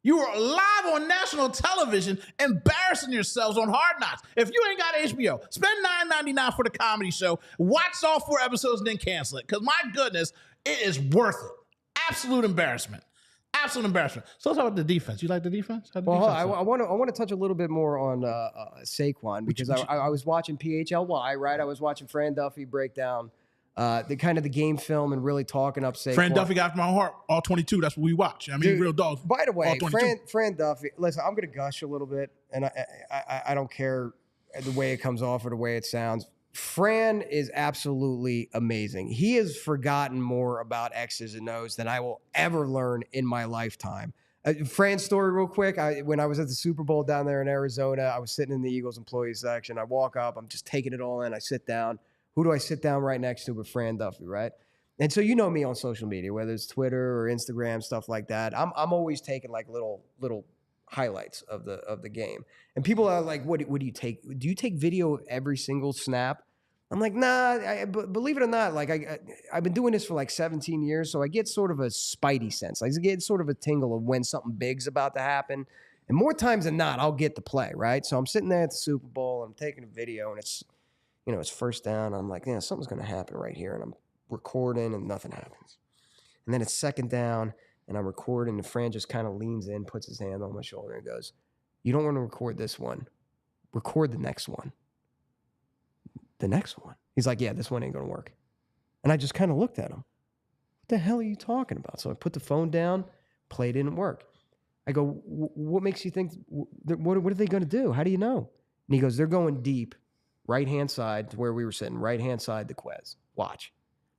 [SPEAKER 2] You are live on national television embarrassing yourselves on Hard Knocks. If you ain't got HBO, spend $9.99 for the comedy show, watch all 4 episodes and then cancel it. Because my goodness, it is worth it. Absolute embarrassment. Absolute embarrassment. So let's talk about the defense. You like the defense?
[SPEAKER 1] I want to touch a little bit more on Saquon because I was watching PHLY, right? I was watching Fran Duffy break down the game film and really talking up Saquon.
[SPEAKER 2] Fran Duffy got from my heart, all 22. That's what we watch. I mean, dude, real dogs.
[SPEAKER 1] By the way, Fran Duffy, listen, I'm going to gush a little bit, and I don't care the way it comes off or the way it sounds. Fran is absolutely amazing. He has forgotten more about X's and O's than I will ever learn in my lifetime. Fran's story real quick. When I was at the Super Bowl down there in Arizona, I was sitting in the Eagles employee section. I walk up. I'm just taking it all in. I sit down. Who do I sit down right next to but Fran Duffy, right? And so you know me on social media, whether it's Twitter or Instagram, stuff like that. I'm always taking like little highlights of the game. And people are like, what do you take? Do you take video of every single snap? I'm like, nah, believe it or not, like I've been doing this for like 17 years, so I get sort of a spidey sense. I get sort of a tingle of when something big's about to happen. And more times than not, I'll get the play, right? So I'm sitting there at the Super Bowl, and I'm taking a video, and it's, it's first down. I'm like, something's going to happen right here. And I'm recording and nothing happens. And then it's second down and I'm recording and Fran just kind of leans in, puts his hand on my shoulder and goes, you don't want to record this one. Record the next one. The next one. He's like, yeah, this one ain't going to work. And I just kind of looked at him. What the hell are you talking about? So I put the phone down, play didn't work. I go, what makes you think, what are they going to do? How do you know? And he goes, they're going deep, right-hand side to where we were sitting, right-hand side the Quez. Watch.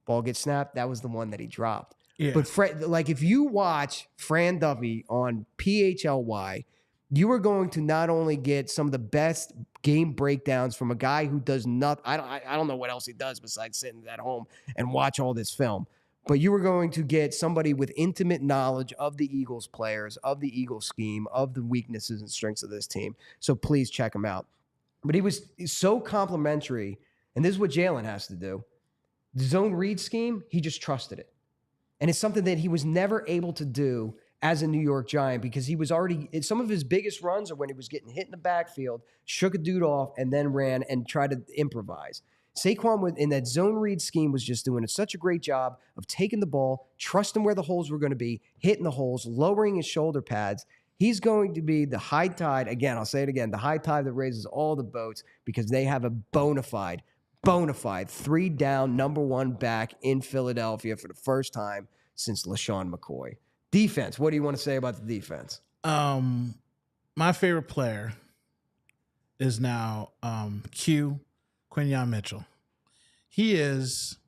[SPEAKER 1] Ball gets snapped. That was the one that he dropped. Yeah. But if you watch Fran Duffy on PHLY, you are going to not only get some of the best game breakdowns from a guy who does nothing. I don't know what else he does besides sitting at home and watch all this film. But you are going to get somebody with intimate knowledge of the Eagles players, of the Eagles scheme, of the weaknesses and strengths of this team. So please check him out. But he's so complimentary, and this is what Jaylen has to do. The zone read scheme, he just trusted it. And it's something that he was never able to do as a New York Giant because he was already – some of his biggest runs are when he was getting hit in the backfield, shook a dude off, and then ran and tried to improvise. Saquon in that zone read scheme was just doing such a great job of taking the ball, trusting where the holes were going to be, hitting the holes, lowering his shoulder pads. He's going to be the high tide. Again, I'll say it again, the high tide that raises all the boats because they have a bona fide 3-down number one back in Philadelphia for the first time since LaShawn McCoy. Defense, what do you want to say about the defense?
[SPEAKER 2] My favorite player is now Quinyon Mitchell. He is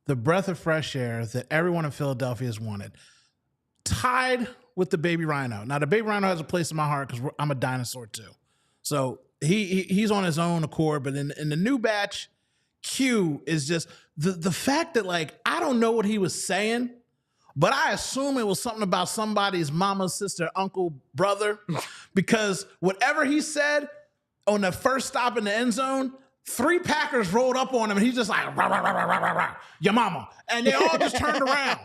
[SPEAKER 2] the breath of fresh air that everyone in Philadelphia has wanted. Tied with the baby rhino. Now, the baby rhino has a place in my heart because I'm a dinosaur too. So he's on his own accord. But in the new batch, Q is just the fact that, like, I don't know what he was saying, but I assume it was something about somebody's mama, sister, uncle, brother, because whatever he said on the first stop in the end zone, 3 Packers rolled up on him, and he's just like, rah, rah, rah, rah, rah, rah, your mama. And they all just turned around.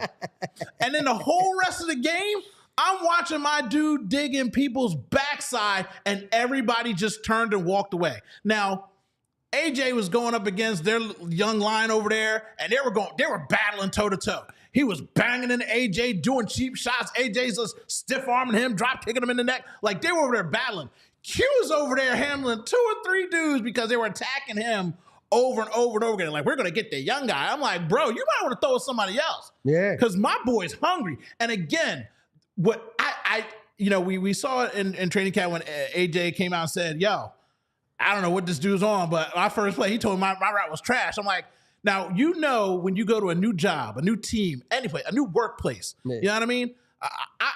[SPEAKER 2] And then the whole rest of the game, I'm watching my dude dig in people's backside, and everybody just turned and walked away. Now, AJ was going up against their young line over there, and they were battling toe-to-toe. He was banging into AJ, doing cheap shots. AJ's just stiff-arming him, drop-kicking him in the neck. Like, they were over there battling. Q was over there handling 2 or 3 dudes because they were attacking him over and over and over again. Like, we're going to get the young guy. I'm like, bro, you might want to throw somebody else.
[SPEAKER 1] Yeah.
[SPEAKER 2] Because my boy's hungry. And again, what we saw it in training camp when AJ came out and said, yo, I don't know what this dude's on, but my first play, he told me my route was trash. I'm like, now, when you go to a new job, a new team, any place, a new workplace, yeah. You know what I mean?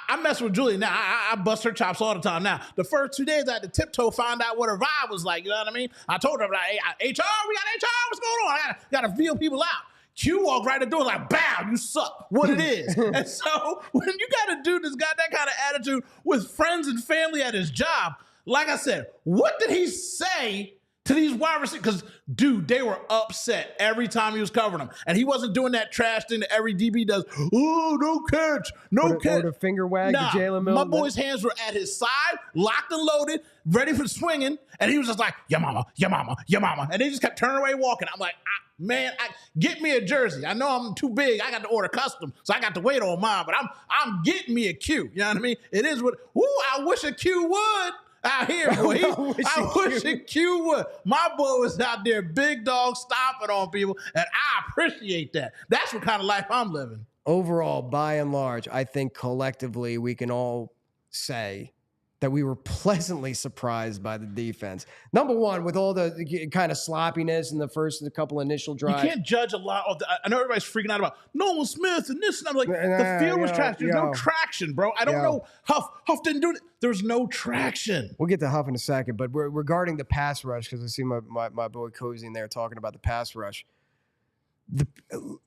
[SPEAKER 2] I mess with Julie now. I bust her chops all the time. Now, the first 2 days I had to tiptoe find out what her vibe was like. You know what I mean? I told her, like, hey, HR, we got HR. What's going on? I got to feel people out. Q walked right the door like, bow, you suck. What it is. And so when you got a dude that's got that kind of attitude with friends and family at his job, like I said, what did he say to these wide receivers? Because, dude, they were upset every time he was covering them. And he wasn't doing that trash thing that every DB does. Oh, no catch. No catch.
[SPEAKER 1] Or the finger wag to Jalen Mills.
[SPEAKER 2] My boy's hands were at his side, locked and loaded, ready for swinging. And he was just like, your mama, your mama, your mama. And they just kept turning away walking. I'm like, man, get me a jersey. I know I'm too big. I got to order custom, so I got to wait on mine. But I'm getting me a Q. You know what I mean? It is what, I wish a Q would. Out here, boy. I wish a Q would. My boy was out there, big dog, stomping on people, and I appreciate that. That's what kind of life I'm living.
[SPEAKER 1] Overall, by and large, I think collectively we can all say that we were pleasantly surprised by the defense. Number one, with all the kind of sloppiness in the first couple initial drives.
[SPEAKER 2] You can't judge a lot of I know everybody's freaking out about Nolan Smith and this, and I'm like, the field was trash. There's no traction, bro. I don't know. Huff didn't do it. There's no traction.
[SPEAKER 1] We'll get to Huff in a second, but regarding the pass rush, because I see my boy Cozy in there talking about the pass rush.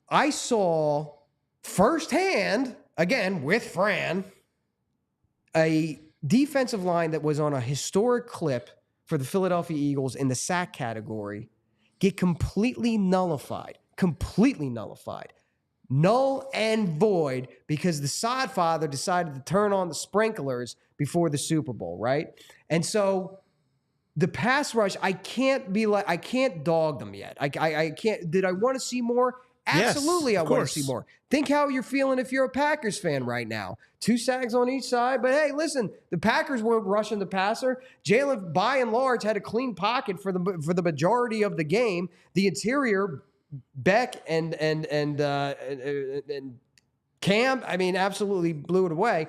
[SPEAKER 1] I saw firsthand, again, with Fran, a defensive line that was on a historic clip for the Philadelphia Eagles in the sack category get completely nullified. Null and void because the Sodfather decided to turn on the sprinklers before the Super Bowl, right? And so the pass rush, I can't dog them yet. I can't. Did I want to see more? Absolutely,
[SPEAKER 2] yes,
[SPEAKER 1] I want to see more. Think how you're feeling if you're a Packers fan right now. 2 sacks on each side. But hey, listen, the Packers weren't rushing the passer. Jaylen, by and large, had a clean pocket for the majority of the game. The interior, Beck and Cam, I mean, absolutely blew it away.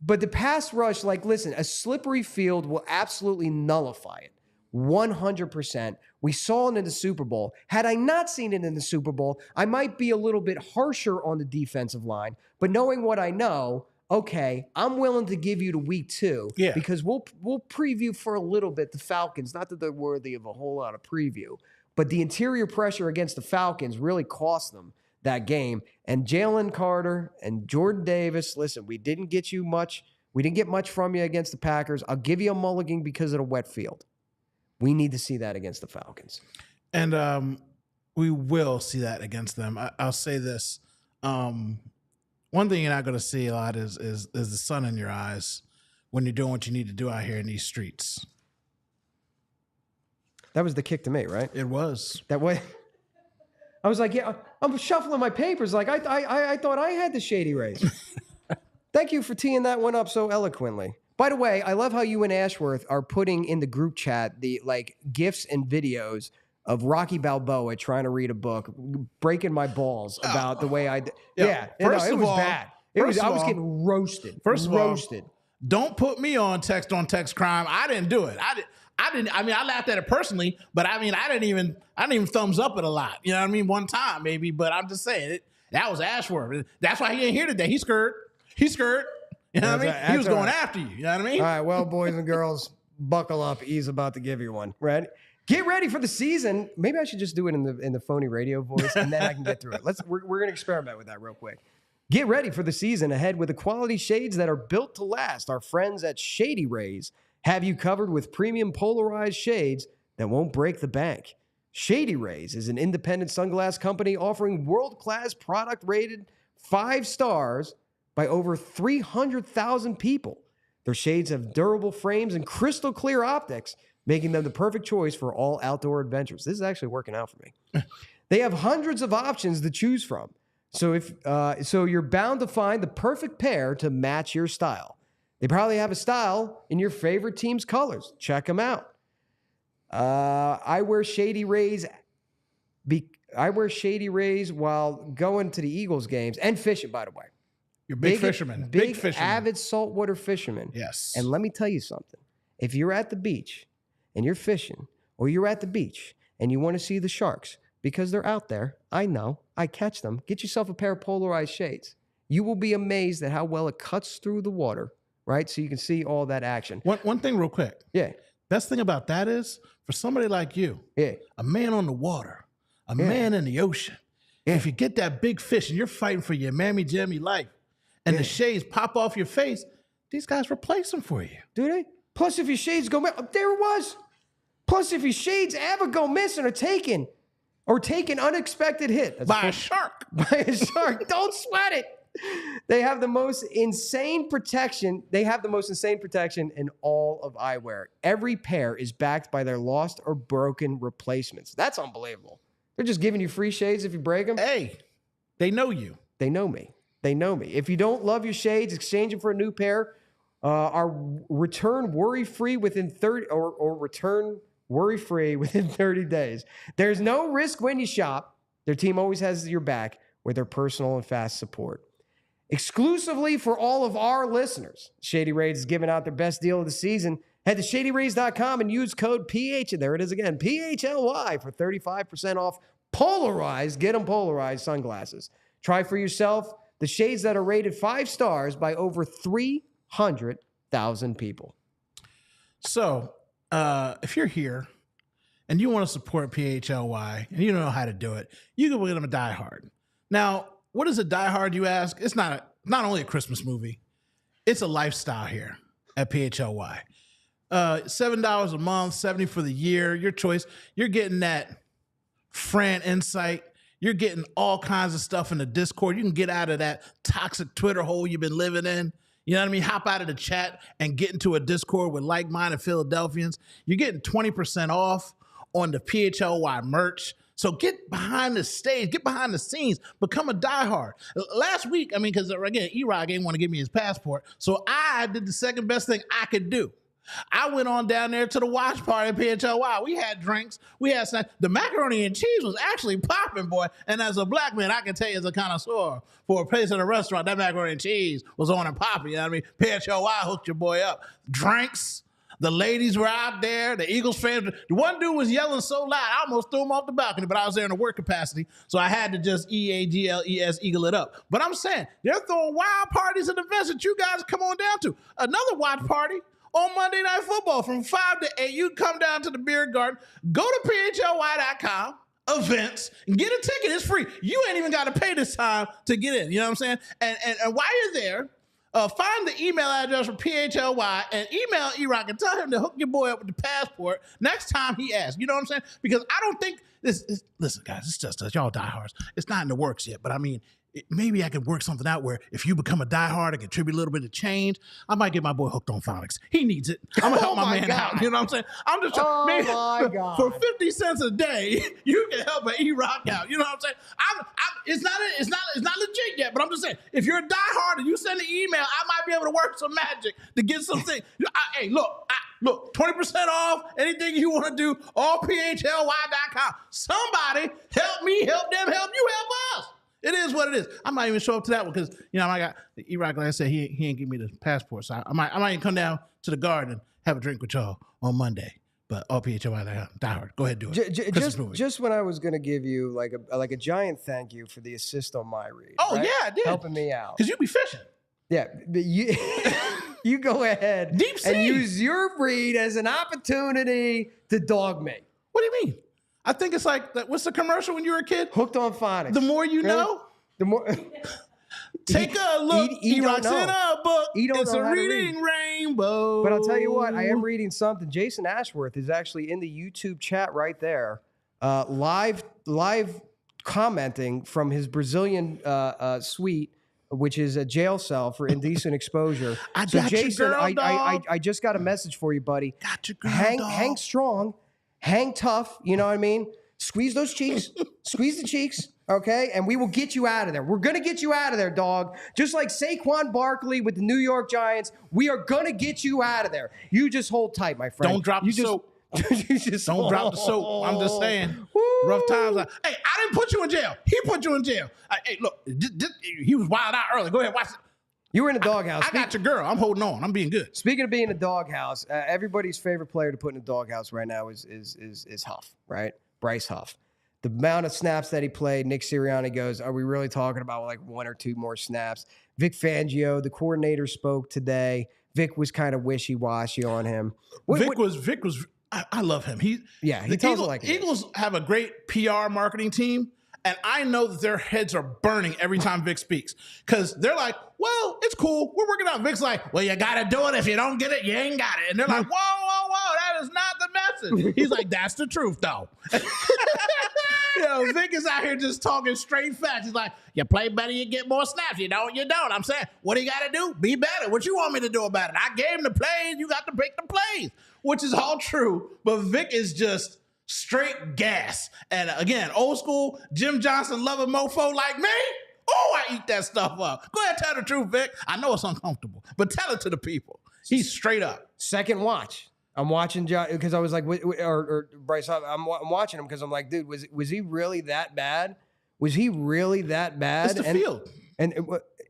[SPEAKER 1] But the pass rush, like, listen, a slippery field will absolutely nullify it. 100%. We saw it in the Super Bowl. Had I not seen it in the Super Bowl, I might be a little bit harsher on the defensive line. But knowing what I know, okay, I'm willing to give you to week 2 because we'll preview for a little bit the Falcons. Not that they're worthy of a whole lot of preview, but the interior pressure against the Falcons really cost them that game. And Jalen Carter and Jordan Davis, listen, we didn't get much from you against the Packers. I'll give you a mulligan because of the wet field. We need to see that against the Falcons.
[SPEAKER 2] And we will see that against them. I'll say this. One thing you're not going to see a lot is the sun in your eyes when you're doing what you need to do out here in these streets.
[SPEAKER 1] That was the kick to me, right?
[SPEAKER 2] It was.
[SPEAKER 1] That way. I was like, yeah, I'm shuffling my papers. Like, I thought I had the Shady Rays. Thank you for teeing that one up so eloquently. By the way, I love how you and Ashworth are putting in the group chat the GIFs and videos of Rocky Balboa trying to read a book, breaking my balls about the way I did. Yeah, it was bad. I was getting roasted.
[SPEAKER 2] First of all, don't put me on text crime. I didn't do it. I mean, I laughed at it personally, but I mean, I didn't even thumbs up it a lot. You know what I mean? One time maybe, but I'm just saying that was Ashworth. That's why he ain't here today. He's scared. You know what I mean? He was going after you. You know what I mean?
[SPEAKER 1] All right, well, boys and girls, buckle up. He's about to give you one. Ready? Get ready for the season. Maybe I should just do it in the phony radio voice, and then I can get through it. We're gonna experiment with that real quick. Get ready for the season ahead with the quality shades that are built to last. Our friends at Shady Rays have you covered with premium polarized shades that won't break the bank. Shady Rays is an independent sunglass company offering world-class product rated 5 stars by over 300,000 people. Their shades have durable frames and crystal clear optics, making them the perfect choice for all outdoor adventures. This is actually working out for me. They have hundreds of options to choose from. So you're bound to find the perfect pair to match your style. They probably have a style in your favorite team's colors. Check them out. I wear Shady Rays while going to the Eagles games and fishing, by the way.
[SPEAKER 2] You're big fisherman. Big fisherman.
[SPEAKER 1] Avid saltwater fisherman.
[SPEAKER 2] Yes.
[SPEAKER 1] And let me tell you something. If you're at the beach and you're fishing, or you're at the beach and you want to see the sharks because they're out there, I know, I catch them. Get yourself a pair of polarized shades. You will be amazed at how well it cuts through the water, right? So you can see all that action.
[SPEAKER 2] One thing real quick.
[SPEAKER 1] Yeah.
[SPEAKER 2] Best thing about that is, for somebody like you, a man on the water, a man in the ocean, if you get that big fish and you're fighting for your mammy-jammy life, and the shades pop off your face, these guys replace them for you.
[SPEAKER 1] Do they? Plus, if your shades go missing, there it was. Plus, if your shades ever go missing or take an unexpected hit.
[SPEAKER 2] By a shark.
[SPEAKER 1] By a shark. Don't sweat it. They have the most insane protection. They have the most insane protection in all of eyewear. Every pair is backed by their lost or broken replacements. That's unbelievable. They're just giving you free shades if you break them.
[SPEAKER 2] Hey, they know you.
[SPEAKER 1] They know me. They know me. If you don't love your shades, exchange them for a new pair. Are return worry-free within 30 or return worry-free within 30 days. There's no risk when you shop. Their team always has your back with their personal and fast support. Exclusively for all of our listeners, Shady Rays is giving out their best deal of the season. Head to shadyrays.com and use code PH, and there it is again, PHLY for 35% off polarized, get them polarized sunglasses. Try for yourself the shades that are rated 5 stars by over 300,000 people.
[SPEAKER 2] So, if you're here and you want to support PHLY and you don't know how to do it, you can get them a Die Hard. Now, what is a Die Hard, you ask? It's not only a Christmas movie. It's a lifestyle here at PHLY. $7 a month, $70 for the year, your choice. You're getting that Fran insight. You're getting all kinds of stuff in the Discord. You can get out of that toxic Twitter hole you've been living in. You know what I mean? Hop out of the chat and get into a Discord with like-minded Philadelphians. You're getting 20% off on the PHLY merch. So get behind the stage, get behind the scenes, become a diehard. Last week, I mean, because again, E-Rock didn't want to give me his passport, so I did the second best thing I could do. I went on down there to the watch party at PHLY. We had drinks, we had snacks. The macaroni and cheese was actually popping, boy. And as a black man, I can tell you as a connoisseur, for a place in a restaurant, that macaroni and cheese was on and popping. You know what I mean? PHLY hooked your boy up. Drinks. The ladies were out there. The Eagles fans. The one dude was yelling so loud, I almost threw him off the balcony, but I was there in a work capacity, so I had to just EAGLES eagle it up. But I'm saying, they're throwing wild parties and events that you guys come on down to. Another watch party on Monday Night Football from 5 to 8. You come down to the beer garden. Go to PHLY.com, events, and get a ticket. It's free. You ain't even got to pay this time to get in. You know what I'm saying? And while you're there, find the email address for PHLY and email E-Rock and tell him to hook your boy up with the passport next time he asks. You know what I'm saying? Because I don't think this is, listen, guys, it's just us. Y'all diehards. It's not in the works yet, but I mean, maybe I could work something out where if you become a diehard and contribute a little bit of change, I might get my boy hooked on phonics. He needs it. I'm gonna help my man out. You know what I'm saying? I'm just trying.
[SPEAKER 1] My God.
[SPEAKER 2] For 50 cents a day, you can help an E-Rock out. You know what I'm saying? It's not legit yet, but I'm just saying, if you're a diehard and you send an email, I might be able to work some magic to get something. Hey, look, 20% off anything you want to do, all PHLY.com. Somebody help me, help them, help you, help us. It is what it is. I might even show up to that one because, you know, I got E-Rock, like I said, he ain't give me the passport. So I might even come down to the garden and have a drink with y'all on Monday. But all PHLY, diehard. Go ahead, do it.
[SPEAKER 1] Just when I was going to give you like a giant thank you for the assist on my read.
[SPEAKER 2] Oh,
[SPEAKER 1] right?
[SPEAKER 2] yeah, I did.
[SPEAKER 1] Helping me out.
[SPEAKER 2] Because you be fishing.
[SPEAKER 1] Yeah, but you you go ahead
[SPEAKER 2] Deep sea.
[SPEAKER 1] and use your read as an opportunity to dog me.
[SPEAKER 2] What do you mean? I think it's like, what's the commercial when you were a kid?
[SPEAKER 1] Hooked on phonics.
[SPEAKER 2] The more you know.
[SPEAKER 1] The more.
[SPEAKER 2] Take a look. E-Rock's in a book. It's a reading rainbow.
[SPEAKER 1] But I'll tell you what, I am reading something. Jason Ashworth is actually in the YouTube chat right there, live commenting from his Brazilian suite, which is a jail cell for indecent exposure.
[SPEAKER 2] Jason,
[SPEAKER 1] I just got a message for you, buddy.
[SPEAKER 2] Got your girl,
[SPEAKER 1] hang strong, hang tough. You know what I mean? Squeeze those cheeks, squeeze the cheeks. Okay, and we will get you out of there. We're going to get you out of there, dog. Just like Saquon Barkley with the New York Giants, we are going to get you out of there. You just hold tight, my friend.
[SPEAKER 2] Don't drop the soap. Don't drop the soap. I'm just saying. Woo. Rough times. Hey, I didn't put you in jail. He put you in jail. Hey, look, he was wild out early. Go ahead, watch it.
[SPEAKER 1] You were in a doghouse.
[SPEAKER 2] I got your girl. I'm holding on. I'm being good.
[SPEAKER 1] Speaking of being in a doghouse, everybody's favorite player to put in a doghouse right now is Huff, right? Bryce Huff. The amount of snaps that he played, Nick Sirianni goes, are we really talking about like one or two more snaps? Vic Fangio, the coordinator, spoke today. Vic was kind of wishy-washy on him.
[SPEAKER 2] Vic was. I love him. He tells it like it is. Eagles have a great PR marketing team, and I know that their heads are burning every time Vic speaks because they're like, well, it's cool. We're working out. Vic's like, well, you got to do it. If you don't get it, you ain't got it. And they're like, whoa, that is not the message. He's like, that's the truth, though. Vic is out here just talking straight facts. He's like, you play better, you get more snaps. You don't. I'm saying, what do you got to do? Be better. What you want me to do about it? I gave him the plays. You got to break the plays, which is all true. But Vic is just straight gas. And again, old school Jim Johnson loving mofo like me. Oh, I eat that stuff up. Go ahead, tell the truth, Vic. I know it's uncomfortable, but tell it to the people. He's straight up.
[SPEAKER 1] Second watch. I'm watching John because I was like, or Bryce. I'm watching him because I'm like, dude, was he really that bad? Was he really that bad?
[SPEAKER 2] It's the field.
[SPEAKER 1] And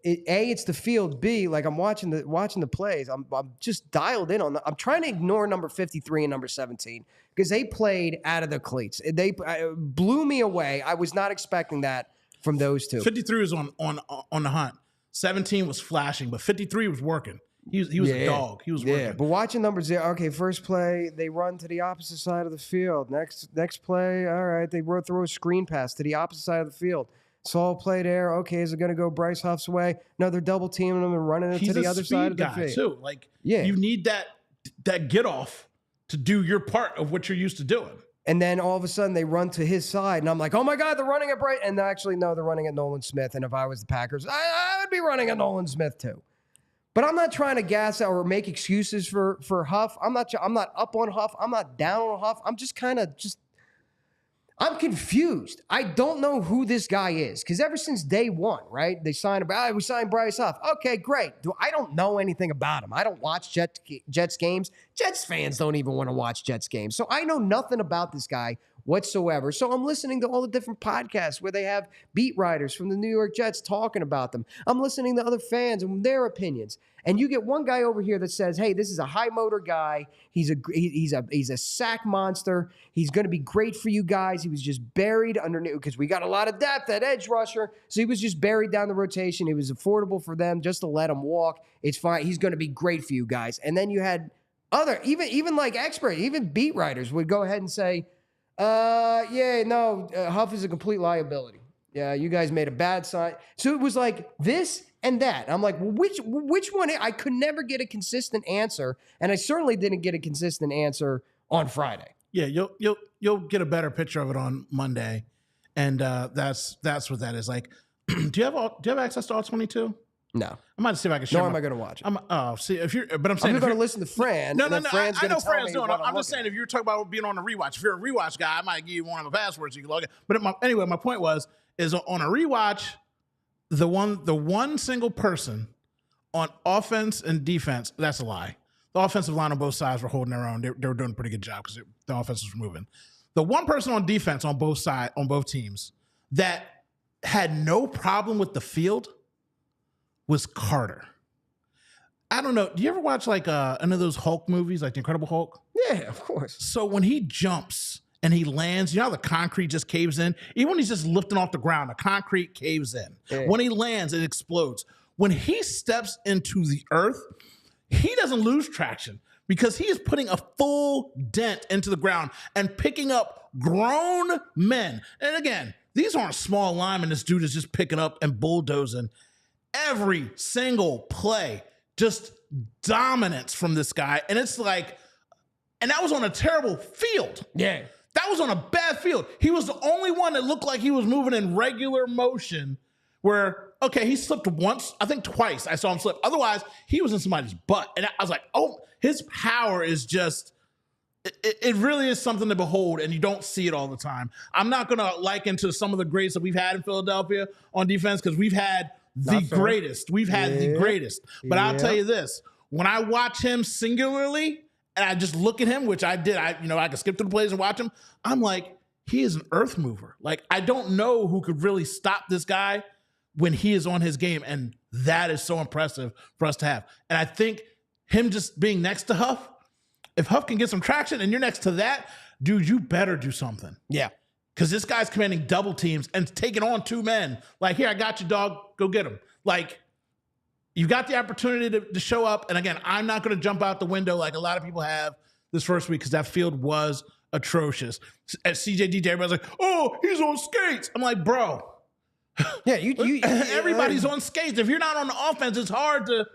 [SPEAKER 1] it's the field. B, like I'm watching the plays. I'm just dialed in on. I'm trying to ignore number 53 and number 17 because they played out of the cleats. They blew me away. I was not expecting that from those two.
[SPEAKER 2] 53 was on the hunt. 17 was flashing, but 53 was working. He was a dog. He was working. Yeah,
[SPEAKER 1] but watching numbers there, okay, first play, they run to the opposite side of the field. Next play, all right, they throw a screen pass to the opposite side of the field. Saul play there. Okay, is it going to go Bryce Huff's way? No, they're double teaming him and running it to the other side of the field.
[SPEAKER 2] Too. Like, you need that get off to do your part of what you're used to doing.
[SPEAKER 1] And then all of a sudden they run to his side, and I'm like, oh my God, they're running at Bryce. And actually, no, they're running at Nolan Smith. And if I was the Packers, I would be running at Nolan Smith too. But I'm not trying to gas out or make excuses for Huff. I'm not up on Huff. I'm not down on Huff. I'm just I'm confused. I don't know who this guy is because ever since day one, right? They signed we signed Bryce Huff. Okay, great. I don't know anything about him. I don't watch Jets games. Jets fans don't even want to watch Jets games. So I know nothing about this guy whatsoever. So I'm listening to all the different podcasts where they have beat writers from the New York Jets talking about them. I'm listening to other fans and their opinions. And you get one guy over here that says, "Hey, this is a high motor guy. He's a sack monster. He's going to be great for you guys. He was just buried underneath because we got a lot of depth at edge rusher. So he was just buried down the rotation. It was affordable for them just to let him walk. It's fine. He's going to be great for you guys." And then you had other even like experts, even beat writers would go ahead and say, Huff is a complete liability. Yeah, you guys made a bad sign. So it was like this and that. I'm like, well, which one? I could never get a consistent answer, and I certainly didn't get a consistent answer on Friday.
[SPEAKER 2] Yeah, you'll get a better picture of it on Monday, and that's what that is like. Do you have access to all 22?
[SPEAKER 1] No,
[SPEAKER 2] I might see if I can share.
[SPEAKER 1] Am I going to watch it?
[SPEAKER 2] See if you're. But I'm saying
[SPEAKER 1] I'm going to listen to Fran.
[SPEAKER 2] No. I know
[SPEAKER 1] Fran's
[SPEAKER 2] doing. I'm just saying if you're talking about being on a rewatch, if you're a rewatch guy, I might give you one of my passwords so you can log in. But anyway, my point is on a rewatch, the one single person on offense and defense. That's a lie. The offensive line on both sides were holding their own. They were doing a pretty good job because the offense was moving. The one person on defense on both teams that had no problem with the field was Carter. I don't know. Do you ever watch like any of those Hulk movies, like The Incredible Hulk?
[SPEAKER 1] Yeah, of course.
[SPEAKER 2] So when he jumps and he lands, you know how the concrete just caves in? Even when he's just lifting off the ground, the concrete caves in. Yeah. When he lands, it explodes. When he steps into the earth, he doesn't lose traction because he is putting a full dent into the ground and picking up grown men. And again, these aren't small linemen this dude is just picking up and bulldozing. Every single play, just dominance from this guy. And it's like, and that was on a terrible field.
[SPEAKER 1] Yeah.
[SPEAKER 2] That was on a bad field. He was the only one that looked like he was moving in regular motion where, okay, he slipped once, I think twice I saw him slip. Otherwise, he was in somebody's butt. And I was like, oh, his power is just, it really is something to behold, and you don't see it all the time. I'm not going to liken to some of the greats that we've had in Philadelphia on defense because we've had the greatest. We've had the greatest. But I'll tell you this, when I watch him singularly and I just look at him, which I did, I can skip through the plays and watch him, I'm like, he is an earth mover. Like, I don't know who could really stop this guy when he is on his game, and that is so impressive for us to have. And I think him just being next to Huff, if Huff can get some traction and you're next to that, dude, you better do something.
[SPEAKER 1] Yeah.
[SPEAKER 2] Because this guy's commanding double teams and taking on two men. Like, here, I got you, dog. Go get him. Like, you got the opportunity to show up. And again, I'm not going to jump out the window like a lot of people have this first week because that field was atrocious. At CJ DJ, everybody's like, oh, he's on skates. I'm like, bro.
[SPEAKER 1] Yeah,
[SPEAKER 2] everybody's on skates. If you're not on the offense, it's hard to.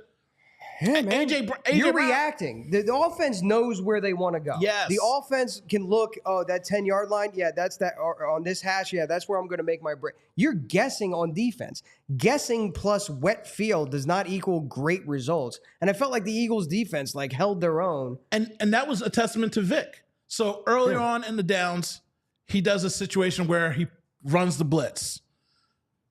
[SPEAKER 1] Yeah, man.
[SPEAKER 2] AJ
[SPEAKER 1] You're
[SPEAKER 2] Brown.
[SPEAKER 1] reacting. The offense knows where they want to go.
[SPEAKER 2] Yes.
[SPEAKER 1] The offense can look, that 10-yard line, yeah, that's that. Or on this hash, yeah, that's where I'm going to make my break. You're guessing on defense. Guessing plus wet field does not equal great results. And I felt like the Eagles' defense held their own.
[SPEAKER 2] And that was a testament to Vic. So earlier on in the downs, he does a situation where he runs the blitz.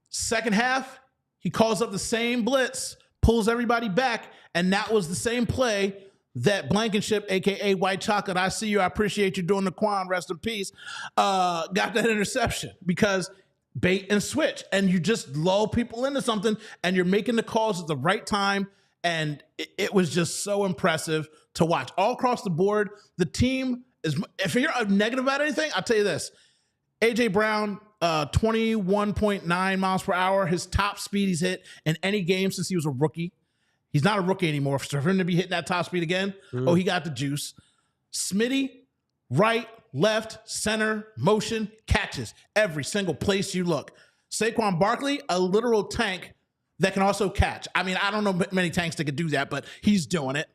[SPEAKER 2] Second half, he calls up the same blitz, pulls everybody back, and that was the same play that Blankenship, a.k.a. White Chocolate, I see you, I appreciate you doing the Quan, rest in peace, got that interception because bait and switch. And you just lull people into something, and you're making the calls at the right time, and it was just so impressive to watch. All across the board, the team is, if you're negative about anything, I'll tell you this. A.J. Brown, 21.9 miles per hour, his top speed he's hit in any game since he was a rookie. He's not a rookie anymore. For him to be hitting that top speed again, he got the juice. Smitty, right, left, center, motion, catches every single place you look. Saquon Barkley, a literal tank that can also catch. I mean, I don't know many tanks that could do that, but he's doing it.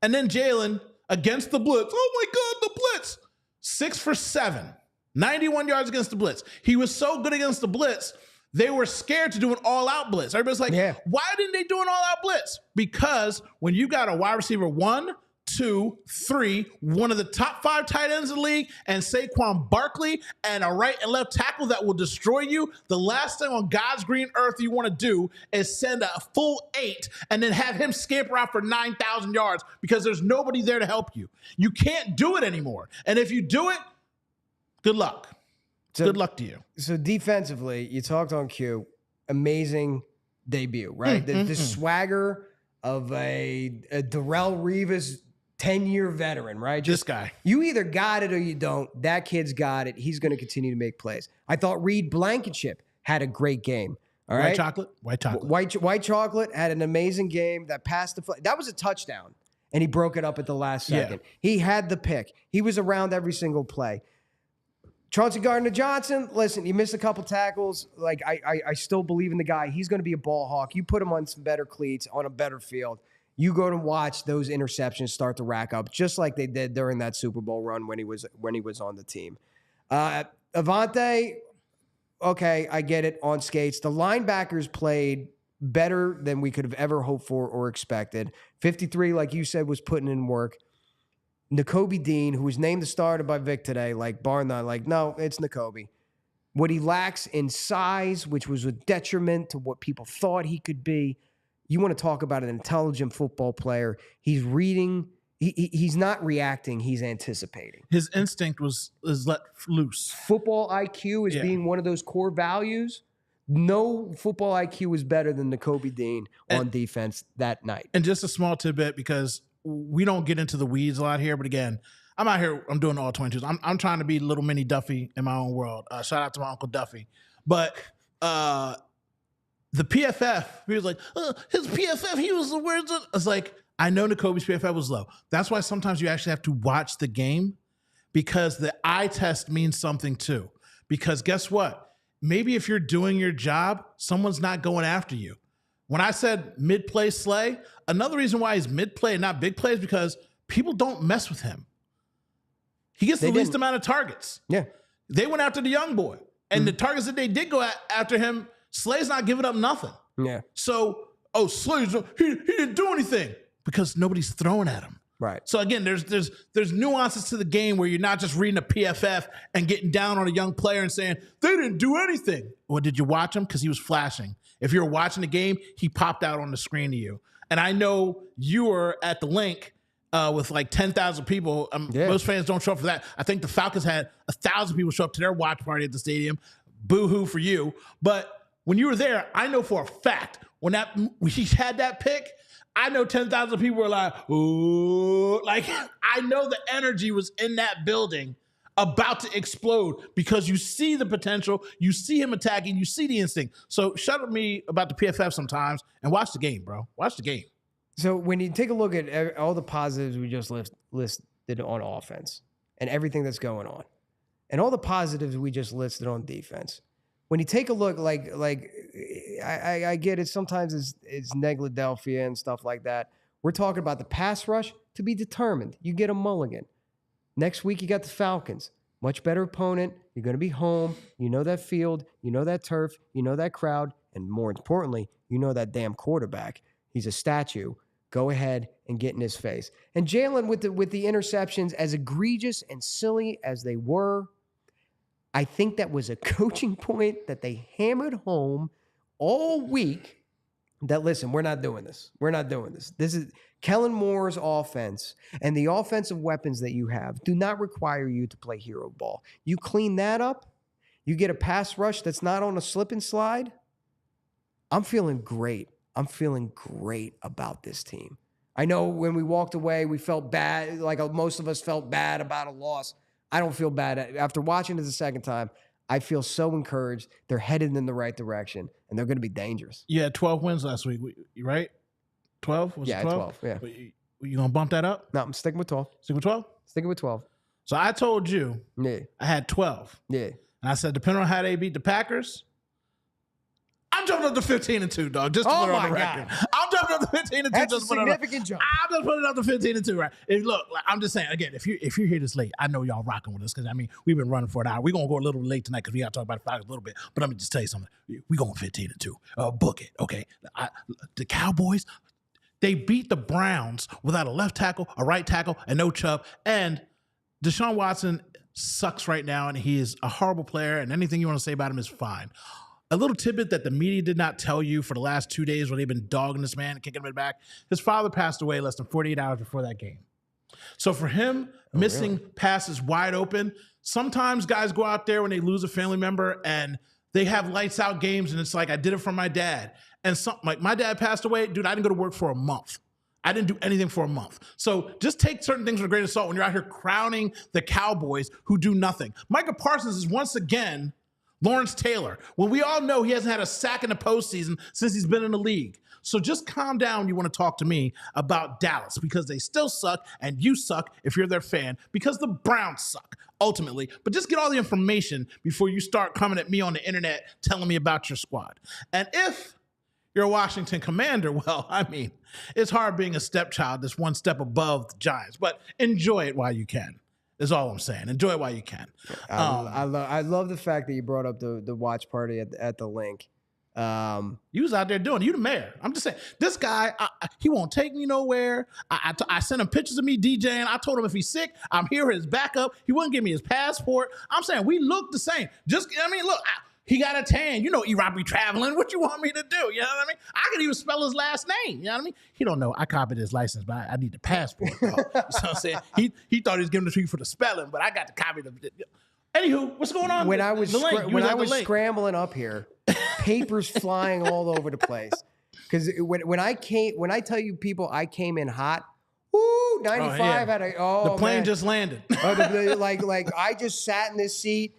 [SPEAKER 2] And then Jaylen against the blitz. Oh my God, the blitz. 6 for 7. 91 yards against the blitz. He was so good against the blitz they were scared to do an all-out blitz. Everybody's like, why didn't they do an all-out blitz? Because when you got a wide receiver 1, 2, 3, one of the top 5 tight ends in the league, and Saquon Barkley, and a right and left tackle that will destroy you, the last thing on God's green earth you want to do is send a full 8 and then have him scamper out for 9,000 yards because there's nobody there to help you. You can't do it anymore. And if you do it, good luck. Good luck to you.
[SPEAKER 1] So defensively, you talked on Q, amazing debut, right? The swagger of a Darrelle Revis 10-year veteran, right?
[SPEAKER 2] This guy.
[SPEAKER 1] You either got it or you don't. That kid's got it. He's going to continue to make plays. I thought Reed Blankenship had a great game. All right.
[SPEAKER 2] White chocolate.
[SPEAKER 1] White chocolate had an amazing game. That passed that was a touchdown, and he broke it up at the last second. Yeah. He had the pick. He was around every single play. Chauncey Gardner-Johnson, listen, you missed a couple tackles. Like, I still believe in the guy. He's going to be a ball hawk. You put him on some better cleats, on a better field. You go to watch those interceptions start to rack up, just like they did during that Super Bowl run when he was on the team. Avante, okay, I get it, on skates. The linebackers played better than we could have ever hoped for or expected. 53, like you said, was putting in work. Nakobe Dean, who was named the starter by Vic today, like bar none, like, no, it's Nakobe. What he lacks in size, which was a detriment to what people thought he could be. You want to talk about an intelligent football player. He's reading. He's not reacting. He's anticipating.
[SPEAKER 2] His instinct is let loose.
[SPEAKER 1] Football IQ is being one of those core values. No football IQ is better than Nakobe Dean on defense that night.
[SPEAKER 2] And just a small tidbit, because we don't get into the weeds a lot here, but again, I'm out here, I'm doing all 22s. I'm trying to be little mini Duffy in my own world. Shout out to my Uncle Duffy. But the PFF, he was like, his PFF, he was the words. It's like, I know Nakobe's PFF was low. That's why sometimes you actually have to watch the game, because the eye test means something too. Because guess what? Maybe if you're doing your job, someone's not going after you. When I said mid-play Slay, another reason why he's mid-play and not big play is because people don't mess with him. He gets the least amount of targets.
[SPEAKER 1] Yeah.
[SPEAKER 2] They went after the young boy. And the targets that they did go after him, Slay's not giving up nothing.
[SPEAKER 1] Yeah.
[SPEAKER 2] So, Slay's, he didn't do anything because nobody's throwing at him.
[SPEAKER 1] Right.
[SPEAKER 2] So again, there's nuances to the game where you're not just reading a PFF and getting down on a young player and saying, they didn't do anything. Or did you watch him? Because he was flashing. If you were watching the game, he popped out on the screen to you. And I know you were at the link with like 10,000 people. Most fans don't show up for that. I think the Falcons had 1,000 people show up to their watch party at the stadium. Boo-hoo for you. But when you were there, I know for a fact, when he had that pick, I know 10,000 people were like, ooh. Like, I know the energy was in that building about to explode because you see the potential, you see him attacking, you see the instinct. So shut up me about the PFF sometimes and watch the game, bro. Watch the game.
[SPEAKER 1] So when you take a look at all the positives we just listed on offense and everything that's going on, and all the positives we just listed on defense, when you take a look, I get it. Sometimes it's Negladelphia and stuff like that. We're talking about the pass rush to be determined. You get a mulligan. Next week, you got the Falcons. Much better opponent. You're going to be home. You know that field. You know that turf. You know that crowd. And more importantly, you know that damn quarterback. He's a statue. Go ahead and get in his face. And Jaylen with the interceptions, as egregious and silly as they were, I think that was a coaching point that they hammered home all week that, listen, we're not doing this. We're not doing this. This is Kellen Moore's offense, and the offensive weapons that you have do not require you to play hero ball. You clean that up, you get a pass rush that's not on a slip and slide. I'm feeling great. I'm feeling great about this team. I know when we walked away, we felt bad, like most of us felt bad about a loss. I don't feel bad. After watching it the second time, I feel so encouraged. They're headed in the right direction, and they're going to be dangerous.
[SPEAKER 2] You had 12 wins last week, right? 12? Was it 12?
[SPEAKER 1] Yeah.
[SPEAKER 2] You going to bump that up?
[SPEAKER 1] No, I'm sticking with 12.
[SPEAKER 2] Sticking with 12?
[SPEAKER 1] Sticking with 12.
[SPEAKER 2] So I told you I had 12.
[SPEAKER 1] Yeah.
[SPEAKER 2] And I said, depending on how they beat the Packers, I'm jumping up to 15-2, dog. Just to put it on the record. I'm jumping up to 15-2.
[SPEAKER 1] That's a significant jump.
[SPEAKER 2] I'm just putting it up to 15-2, right? Look, I'm just saying, again, if you're here this late, I know y'all rocking with us because, I mean, we've been running for an hour. We're going to go a little late tonight because we got to talk about the Falcons a little bit. But let me just tell you something. We're going 15-2. Book it, okay? The Cowboys, they beat the Browns without a left tackle, a right tackle, and no Chubb. And Deshaun Watson sucks right now, and he is a horrible player, and anything you want to say about him is fine. A little tidbit that the media did not tell you for the last 2 days where they've been dogging this man and kicking him in the back. His father passed away less than 48 hours before that game. So for him, missing passes wide open, sometimes guys go out there when they lose a family member and they have lights out games and it's like, I did it for my dad. And like my dad passed away, dude, I didn't go to work for a month. I didn't do anything for a month. So just take certain things with a grain of salt when you're out here crowning the Cowboys who do nothing. Micah Parsons is once again Lawrence Taylor, when we all know he hasn't had a sack in the postseason since he's been in the league. So just calm down when you want to talk to me about Dallas because they still suck and you suck if you're their fan because the Browns suck ultimately. But just get all the information before you start coming at me on the internet telling me about your squad. And if you're a Washington Commander, well, I mean, it's hard being a stepchild that's one step above the Giants, but enjoy it while you can. Is all I'm saying. Enjoy it while you can.
[SPEAKER 1] I love the fact that you brought up the watch party at the link.
[SPEAKER 2] You was out there doing it. You the mayor. I'm just saying. This guy, he won't take me nowhere. I sent him pictures of me DJing. I told him if he's sick, I'm here as backup. He wouldn't give me his passport. I'm saying we look the same. Look. He got a tan. You know E-Rock be traveling. What you want me to do? You know what I mean? I can even spell his last name. You know what I mean? He don't know. I copied his license, but I need the passport. You know what I'm saying? He thought he was giving it to you for the spelling, but I got the copy. Anywho, what's going on?
[SPEAKER 1] When I was scrambling up here, papers flying all over the place. Because when I tell you people I came in hot, 95
[SPEAKER 2] the plane just landed.
[SPEAKER 1] like I just sat in this seat.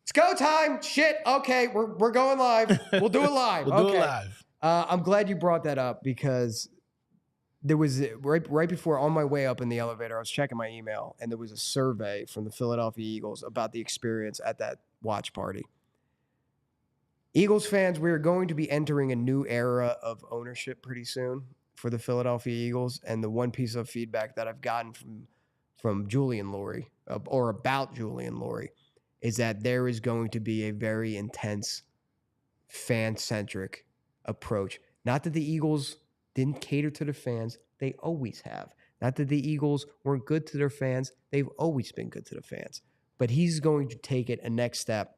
[SPEAKER 1] It's go time. Shit. Okay, we're going live. We'll do it live.
[SPEAKER 2] Do it live.
[SPEAKER 1] I'm glad you brought that up because there was right before on my way up in the elevator, I was checking my email and there was a survey from the Philadelphia Eagles about the experience at that watch party. Eagles fans, we are going to be entering a new era of ownership pretty soon for the Philadelphia Eagles. And the one piece of feedback that I've gotten from Julian Lurie or about Julian Lurie is that there is going to be a very intense fan-centric approach. Not that the Eagles didn't cater to the fans. They always have. Not that the Eagles weren't good to their fans. They've always been good to the fans. But he's going to take it a next step.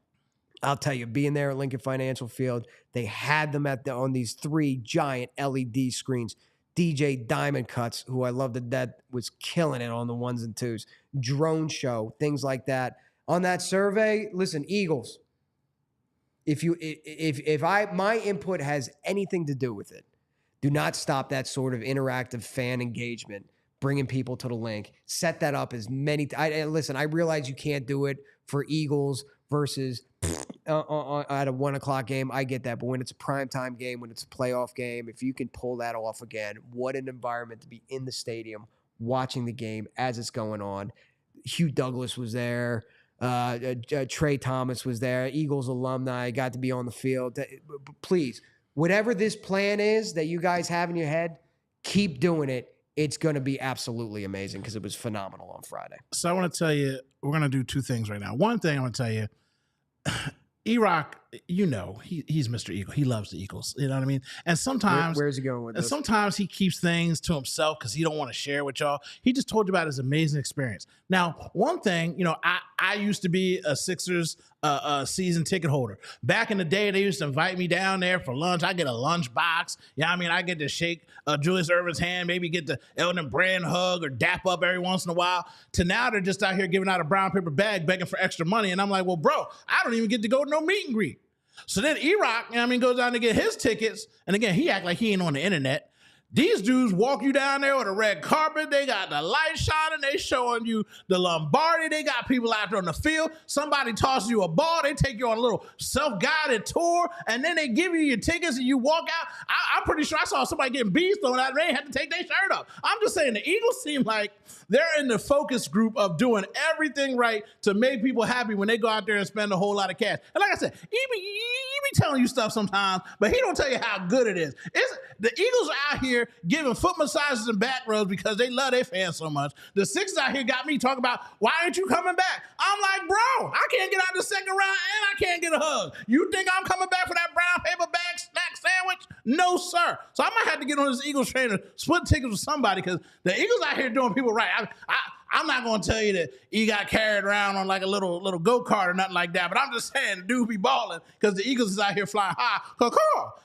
[SPEAKER 1] I'll tell you, being there at Lincoln Financial Field, they had them on these 3 giant LED screens. DJ Diamond Cuts, who I love that was killing it on the 1s and 2s. Drone show, things like that. On that survey, listen, Eagles, if my input has anything to do with it, do not stop that sort of interactive fan engagement, bringing people to the link. Set that up as many. Listen, I realize you can't do it for Eagles versus at a 1 o'clock game. I get that. But when it's a primetime game, when it's a playoff game, if you can pull that off again, what an environment to be in the stadium watching the game as it's going on. Hugh Douglas was there. Trey Thomas was there. Eagles alumni got to be on the field. Please, whatever this plan is that you guys have in your head, keep doing it. It's going to be absolutely amazing because it was phenomenal on Friday.
[SPEAKER 2] So I want to tell you, we're going to do 2 things right now. One thing I want to tell you, E-Rock, you know, he's Mr. Eagle. He loves the Eagles. You know what I mean? And sometimes
[SPEAKER 1] where's he going with this?
[SPEAKER 2] Sometimes he keeps things to himself because he don't want to share with y'all. He just told you about his amazing experience. Now, one thing, you know, I used to be a Sixers season ticket holder. Back in the day, they used to invite me down there for lunch. I get a lunch box. Yeah, I mean, I get to shake Julius Erving's hand, maybe get the Elton Brand hug or dap up every once in a while. To now, they're just out here giving out a brown paper bag, begging for extra money. And I'm like, well, bro, I don't even get to go to no meet and greet. So then E-Rock, you know what I mean, goes down to get his tickets. And again, he act like he ain't on the internet. These dudes walk you down there with a red carpet. They got the light shining. They showing you the Lombardi. They got people out there on the field. Somebody tosses you a ball. They take you on a little self-guided tour, and then they give you your tickets, and you walk out. I'm pretty sure I saw somebody getting bees thrown out. They had to take their shirt off. I'm just saying the Eagles seem like they're in the focus group of doing everything right to make people happy when they go out there and spend a whole lot of cash. And like I said, even be telling you stuff sometimes, but he don't tell you how good it is. The Eagles are out here giving foot massages and back rubs because they love their fans so much. The Sixers out here got me talking about, why aren't you coming back? I'm like, bro, I can't get out the second round and I can't get a hug. You think I'm coming back for that brown paper bag snack sandwich? No, sir. So I might have to get on this Eagles train and split tickets with somebody because the Eagles out here doing people right. I'm not going to tell you that he got carried around on like a little go-kart or nothing like that, but I'm just saying the dude be balling because the Eagles is out here flying high.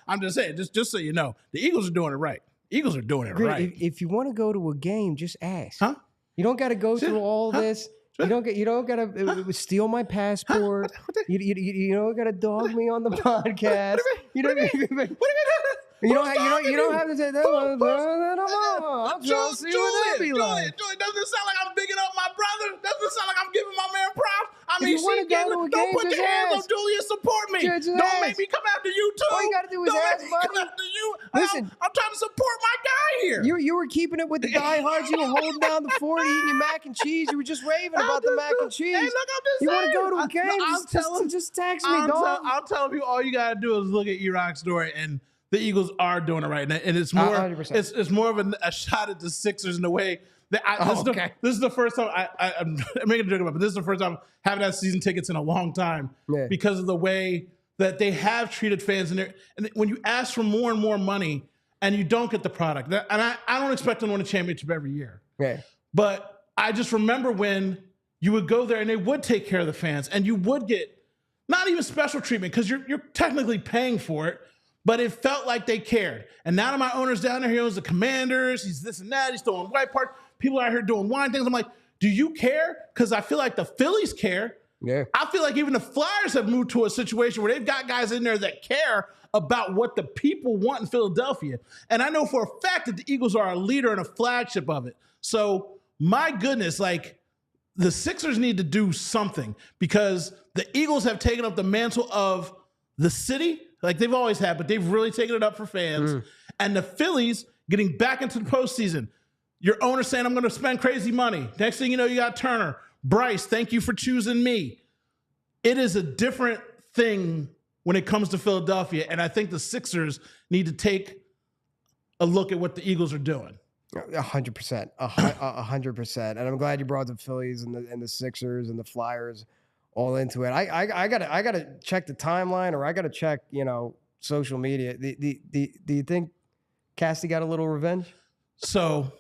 [SPEAKER 2] I'm just saying, just so you know, the Eagles are doing it right. Eagles are doing it right.
[SPEAKER 1] If you want to go to a game, just ask.
[SPEAKER 2] Huh?
[SPEAKER 1] You don't got to go through all this. You don't got to steal my passport. You don't got to dog me on the podcast. You don't have to say that. I'm trying to see what that be like.
[SPEAKER 2] Julie, doesn't it sound like I'm bigging up my brother? Doesn't it sound like I'm giving my man props? I mean, don't put your hands on Julia. Support me. Don't make me come after you too.
[SPEAKER 1] All you got to do is ask, buddy.
[SPEAKER 2] Come after you.
[SPEAKER 1] Listen,
[SPEAKER 2] I'm trying to support my guy here.
[SPEAKER 1] You were keeping it with the diehards. You were holding down the fort, eating your mac and cheese. You were just raving about the mac and cheese.
[SPEAKER 2] Hey, look, I'm just
[SPEAKER 1] you
[SPEAKER 2] saying.
[SPEAKER 1] Want to go to a game? Just text me, dog.
[SPEAKER 2] I'm telling you, all you gotta do is look at E-Rock's story, and the Eagles are doing it right, and it's more 100%. It's more of a shot at the Sixers in the way that this is the first time I'm making a joke about, but this is the first time having had season tickets in a long time because of the way that they have treated fans in there. And when you ask for more and more money and you don't get the product, and I don't expect them to win a championship every year, but I just remember when you would go there and they would take care of the fans, and you would get not even special treatment because you're technically paying for it. But it felt like they cared. And now that my owner's down there, he owns the Commanders, he's this and that, he's throwing white parts, people out here doing wine things. I'm like, do you care? Because I feel like the Phillies care.
[SPEAKER 1] Yeah.
[SPEAKER 2] I feel like even the Flyers have moved to a situation where they've got guys in there that care about what the people want in Philadelphia. And I know for a fact that the Eagles are a leader and a flagship of it. So my goodness, like the Sixers need to do something because the Eagles have taken up the mantle of the city, like they've always had, but they've really taken it up for fans. And the Phillies getting back into the postseason. Your owner saying, I'm going to spend crazy money. Next thing you know, you got Turner. Bryce, thank you for choosing me. It is a different thing when it comes to Philadelphia, and I think the Sixers need to take a look at what the Eagles are doing.
[SPEAKER 1] 100%. 100%. And I'm glad you brought the Phillies and the Sixers and the Flyers all into it. I gotta check the timeline, or I gotta check, social media. Do you think Cassie got a little revenge?
[SPEAKER 2] So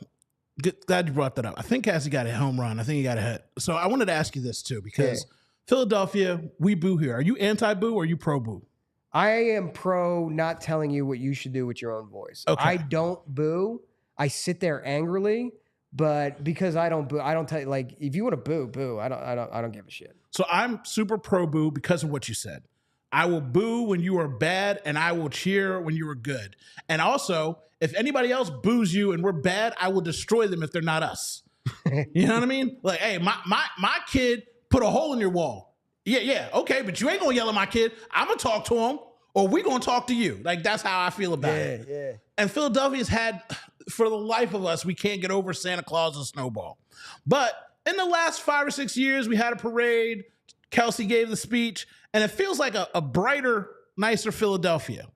[SPEAKER 2] glad you brought that up. I think Cassie got a home run. I think he got a hit. So I wanted to ask you this too, because Philadelphia, we boo here. Are you anti-boo or are you pro-boo?
[SPEAKER 1] I am pro not telling you what you should do with your own voice.
[SPEAKER 2] Okay.
[SPEAKER 1] I don't boo. I sit there angrily. But because I don't boo, I don't tell you, like, if you want to boo, boo. I don't give a shit.
[SPEAKER 2] So I'm super pro boo because of what you said. I will boo when you are bad, and I will cheer when you are good. And also, if anybody else boos you and we're bad, I will destroy them if they're not us. You know what I mean? Like, hey, my kid put a hole in your wall. Yeah, okay, but you ain't gonna yell at my kid. I'm gonna talk to him, or we gonna talk to you. Like, that's how I feel about it.
[SPEAKER 1] Yeah.
[SPEAKER 2] And Philadelphia's had, for the life of us, we can't get over Santa Claus and Snowball. But in the last 5 or 6 years, we had a parade. Kelsey gave the speech, and it feels like a brighter, nicer Philadelphia.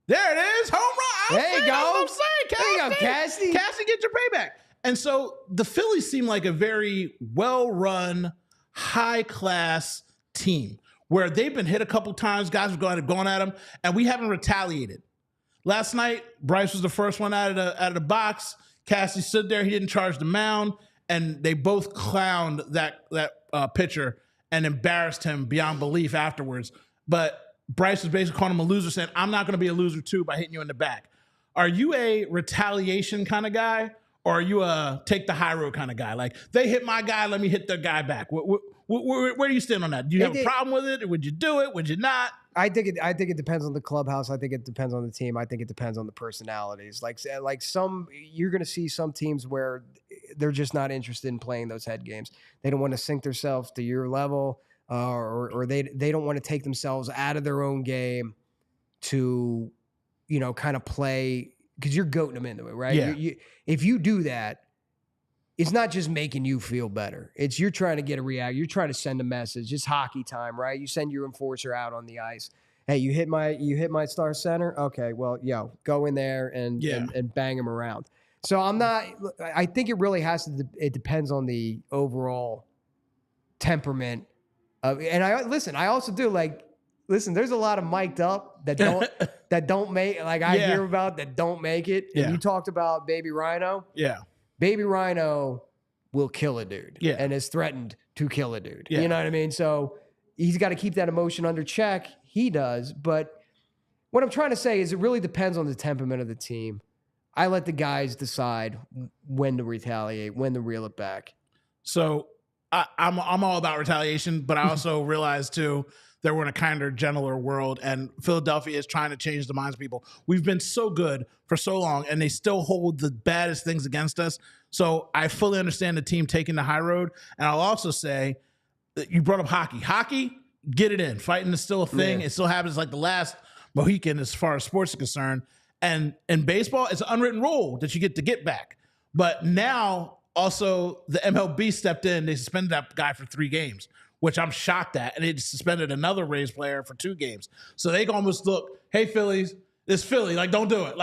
[SPEAKER 2] There it is, home run.
[SPEAKER 1] There you go.
[SPEAKER 2] I'm saying, Cassie.
[SPEAKER 1] There you go, Cassie.
[SPEAKER 2] Cassie, get your payback. And so the Phillies seem like a very well-run, high-class team where they've been hit a couple times. Guys have gone at them, and we haven't retaliated. Last night, Bryce was the first one out of the box. Cassie stood there. He didn't charge the mound, and they both clowned that pitcher and embarrassed him beyond belief afterwards. But Bryce was basically calling him a loser, saying, I'm not going to be a loser too by hitting you in the back. Are you a retaliation kind of guy, or are you a take the high road kind of guy? Like, they hit my guy, let me hit their guy back. Where do you stand on that? Do you have a problem with it? Would you do it? Would you not?
[SPEAKER 1] I think it depends on the clubhouse. I think it depends on the team. I think it depends on the personalities. Like some, you're going to see some teams where they're just not interested in playing those head games. They don't want to sink themselves to your level, or they don't want to take themselves out of their own game to, kind of play, because you're goating them into it, right?
[SPEAKER 2] Yeah.
[SPEAKER 1] If you do that, it's not just making you feel better. It's you're trying to get a react. You're trying to send a message. It's hockey time, right? You send your enforcer out on the ice. hey, you hit my star center. Okay, well, go in there and bang him around. So I think it really it depends on the overall temperament and I also do there's a lot of mic'd up that don't make, I hear about that don't make it. And you talked about Baby Rhino.
[SPEAKER 2] Yeah.
[SPEAKER 1] Baby Rhino will kill a dude and has threatened to kill a dude. You know what I mean? So he's got to keep that emotion under check. He does. But what I'm trying to say is it really depends on the temperament of the team. I let the guys decide when to retaliate, when to reel it back.
[SPEAKER 2] So I'm all about retaliation, but I also realize too that we're in a kinder, gentler world, and Philadelphia is trying to change the minds of people. We've been so good for so long, and they still hold the baddest things against us. So I fully understand the team taking the high road. And I'll also say that you brought up hockey. Hockey, get it in. Fighting is still a thing. Yeah. It still happens like the last Mohican as far as sports is concerned. And in baseball, it's an unwritten rule that you get back. But now also the MLB stepped in. They suspended that guy for 3 games, which I'm shocked at. And they suspended another Rays player for 2 games. So they can almost look, hey, Phillies, it's Philly. Don't do it.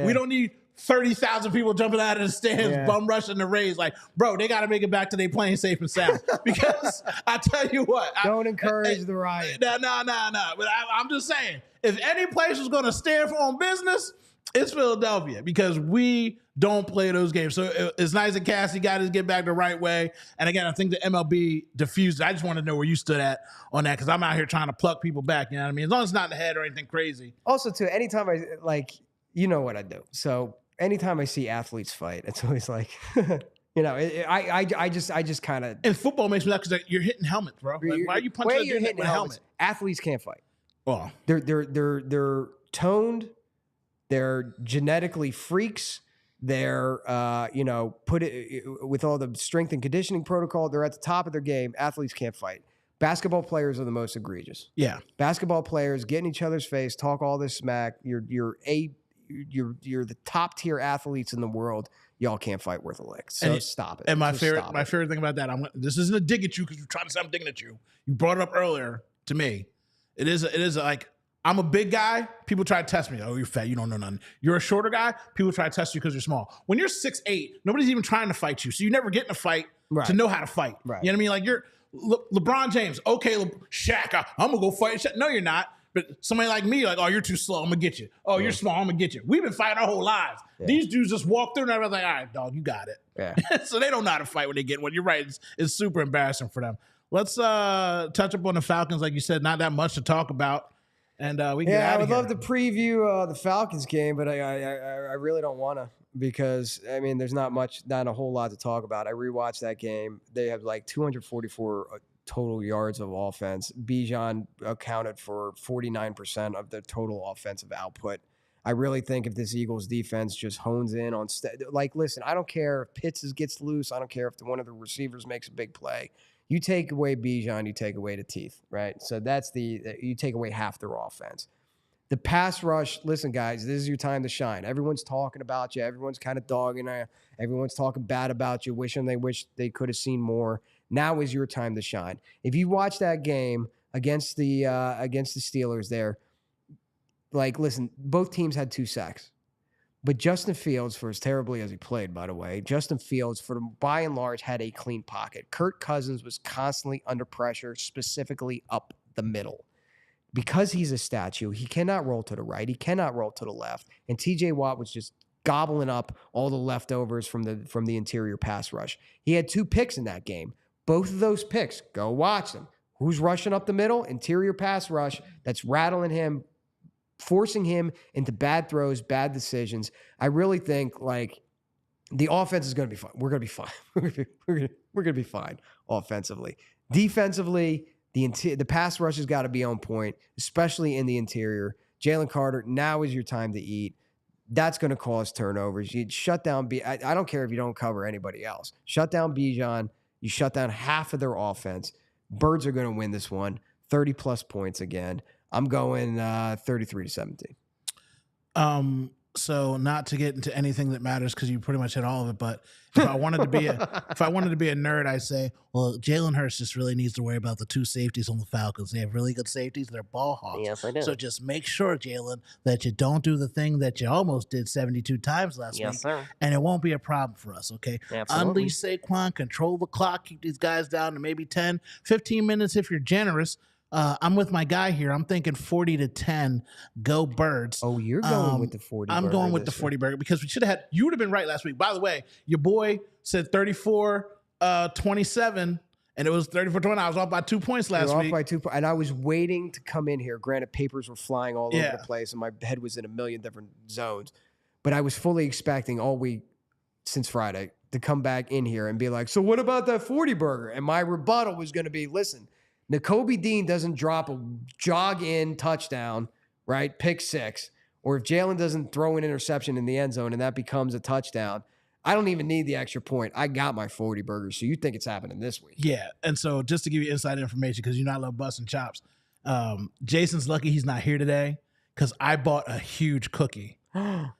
[SPEAKER 2] We don't need 30,000 people jumping out of the stands, bum rushing the Rays. Bro, they got to make it back to their plane safe and sound. Because I tell you what.
[SPEAKER 1] Don't encourage the riot.
[SPEAKER 2] No. But I'm just saying, if any place was going to stand on business, it's Philadelphia, because we don't play those games. So it's nice that Cassie got his get back the right way. And again, I think the MLB diffused it. I just want to know where you stood at on that, because I'm out here trying to pluck people back. You know what I mean? As long as it's not in the head or anything crazy.
[SPEAKER 1] Also, too, anytime you know what I do. So anytime I see athletes fight, it's always I just kind of.
[SPEAKER 2] And football makes me laugh because you're hitting helmets, bro. Why are you punching a dude with a helmet?
[SPEAKER 1] Athletes can't fight.
[SPEAKER 2] Oh,
[SPEAKER 1] they're toned. They're genetically freaks. They're, put it with all the strength and conditioning protocol. They're at the top of their game. Athletes can't fight. Basketball players are the most egregious.
[SPEAKER 2] Yeah.
[SPEAKER 1] Basketball players get in each other's face, talk all this smack. You're the top tier athletes in the world. Y'all can't fight worth a lick. So stop it.
[SPEAKER 2] And my favorite thing about that, this isn't a dig at you because you're trying to say I'm digging at you. You brought it up earlier to me. It is like, I'm a big guy. People try to test me. Oh, you're fat. You don't know nothing. You're a shorter guy. People try to test you because you're small. When you're 6'8", nobody's even trying to fight you. So you never get in a fight to know how to fight.
[SPEAKER 1] Right.
[SPEAKER 2] You know what I mean? You're LeBron James. Okay, Shaq, I'm going to go fight Shaq. No, you're not. But somebody like me, oh, you're too slow. I'm going to get you. Oh, you're small. I'm going to get you. We've been fighting our whole lives. Yeah. These dudes just walk through and I was like, all right, dog, you got it.
[SPEAKER 1] Yeah.
[SPEAKER 2] So they don't know how to fight when they get one. You're right. It's super embarrassing for them. Let's touch up on the Falcons. Like you said, not that much to talk about. And we can get out of here.
[SPEAKER 1] I would love to preview the Falcons game, but I really don't want to, because there's not a whole lot to talk about. I rewatched that game. They have 244 total yards of offense. Bijan accounted for 49% of the total offensive output. I really think if this Eagles defense just hones in on listen, I don't care if Pitts gets loose. I don't care if one of the receivers makes a big play. You take away Bijan, you take away the teeth, right? So you take away half their offense. The pass rush, listen, guys, this is your time to shine. Everyone's talking about you. Everyone's kind of dogging you. Everyone's talking bad about you, wishing they could have seen more. Now is your time to shine. If you watch that game against the Steelers there, listen, both teams had 2 sacks. But Justin Fields, for as terribly as he played, by the way, Justin Fields, by and large, had a clean pocket. Kirk Cousins was constantly under pressure, specifically up the middle. Because he's a statue, he cannot roll to the right. He cannot roll to the left. And TJ Watt was just gobbling up all the leftovers from the interior pass rush. He had 2 picks in that game. Both of those picks, go watch them. Who's rushing up the middle? Interior pass rush that's rattling him, forcing him into bad throws, bad decisions. I really think the offense is going to be fine. We're going to be fine. We're going to be fine offensively. Defensively, the pass rush has got to be on point, especially in the interior. Jalen Carter, now is your time to eat. That's going to cause turnovers. You shut down I don't care if you don't cover anybody else. Shut down Bijan. You shut down half of their offense. Birds are going to win this one. 30-plus points again. I'm going 33-17.
[SPEAKER 2] So not to get into anything that matters because you pretty much hit all of it, but if I wanted to be a nerd, I'd say, well, Jalen Hurts just really needs to worry about the two safeties on the Falcons. They have really good safeties. They're ball hawks.
[SPEAKER 4] Yes, I do.
[SPEAKER 2] So just make sure, Jalen, that you don't do the thing that you almost did 72 times last week.
[SPEAKER 4] Yes, sir.
[SPEAKER 2] And it won't be a problem for us, okay?
[SPEAKER 4] Absolutely.
[SPEAKER 2] Unleash Saquon, control the clock, keep these guys down to maybe 10, 15 minutes if you're generous. I'm with my guy here. I'm thinking 40-10. Go Birds.
[SPEAKER 1] Oh, you're going with the 40.
[SPEAKER 2] I'm going with the 40 burger because we should have had. You would have been right last week. By the way, your boy said 34-27, and it was 34-20. I was off by 2 points last week.
[SPEAKER 1] Off by 2 points, and I was waiting to come in here. Granted, papers were flying all over the place, and my head was in a million different zones. But I was fully expecting all week since Friday to come back in here and be like, "So what about that 40 burger?" And my rebuttal was going to be, "Listen." Nakobe Dean doesn't drop a jog-in touchdown, right, pick six, or if Jaylen doesn't throw an interception in the end zone and that becomes a touchdown, I don't even need the extra point. I got my 40 burgers, so you think it's happening this week.
[SPEAKER 2] Yeah, and so just to give you inside information, because you know I love busting chops, Jason's lucky he's not here today because I bought a huge cookie. And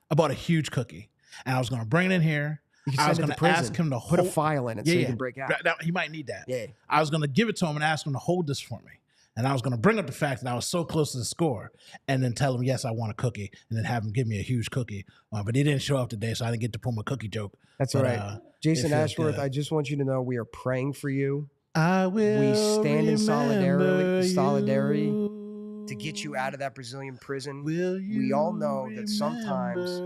[SPEAKER 2] I was going to bring it in here. I was going to ask him to
[SPEAKER 1] put a file in it so you can break out.
[SPEAKER 2] Now, he might need that.
[SPEAKER 1] Yeah.
[SPEAKER 2] I was going to give it to him and ask him to hold this for me. And I was going to bring up the fact that I was so close to the score and then tell him, yes, I want a cookie, and then have him give me a huge cookie. But he didn't show up today, so I didn't get to pull my cookie joke.
[SPEAKER 1] That's all right. Jason Ashworth, I just want you to know we are praying for you.
[SPEAKER 2] I will.
[SPEAKER 1] We stand in solidarity to get you out of that Brazilian prison. We all know that sometimes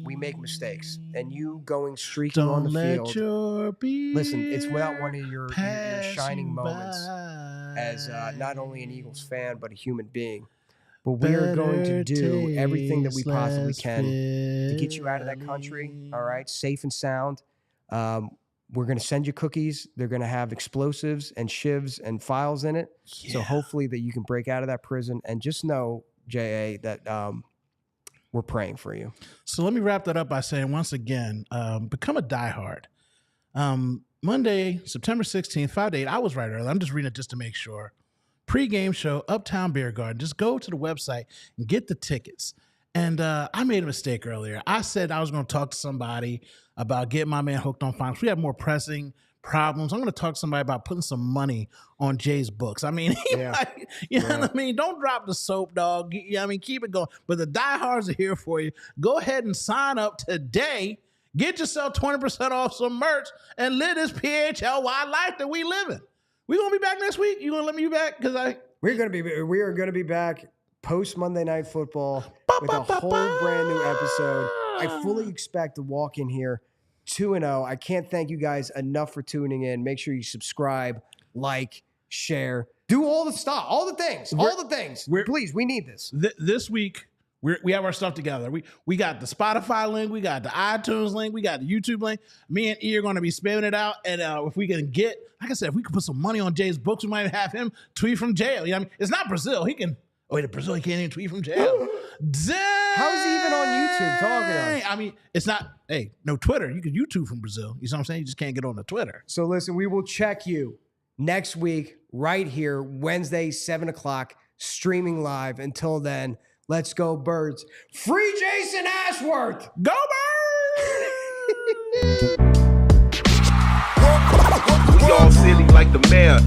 [SPEAKER 1] we make mistakes, and you going streaking on the field. Listen, it's without one of your shining moments as not only an Eagles fan but a human being. But we are going to do everything that we possibly can to get you out of that country. All right, safe and sound. We're going to send you cookies. They're going to have explosives and shivs and files in it. Yeah. So hopefully that you can break out of that prison. And just know, J.A., that we're praying for you.
[SPEAKER 2] So let me wrap that up by saying, once again, become a diehard. Monday, September 16th, 5 to 8. I was right early. I'm just reading it just to make sure. Pre-game show, Uptown Beer Garden. Just go to the website and get the tickets. And I made a mistake earlier. I said I was going to talk to somebody about getting my man hooked on finance. We have more pressing problems. I'm going to talk to somebody about putting some money on Jay's books. I mean, you know what I mean? Don't drop the soap, dog. I mean, keep it going. But the diehards are here for you. Go ahead and sign up today. Get yourself 20% off some merch and live this PHLY life that we live in. We going to be back next week? You going to let me be back?
[SPEAKER 1] We are going to be back post Monday Night Football with a whole brand new episode. I fully expect to walk in here 2-0. I can't thank you guys enough for tuning in. Make sure you subscribe, like, share, do all the stuff, all the things. Please, we need this.
[SPEAKER 2] This week, we have our stuff together. We got the Spotify link, we got the iTunes link, we got the YouTube link. Me and E are going to be spamming it out. And if we can get, like I said, if we could put some money on Jay's books, we might have him tweet from jail. You know what I mean? It's not Brazil. He can. Oh, wait, in Brazil, he can't even tweet from jail. Dang!
[SPEAKER 1] How is he even on YouTube talking to us?
[SPEAKER 2] I mean, it's not, no Twitter. You can YouTube from Brazil. You know what I'm saying? You just can't get on the Twitter.
[SPEAKER 1] So listen, we will check you next week right here, Wednesday, 7 o'clock, streaming live. Until then, let's go Birds. Free Jason Ashworth!
[SPEAKER 2] Go Birds!
[SPEAKER 5] We all silly like the mayor.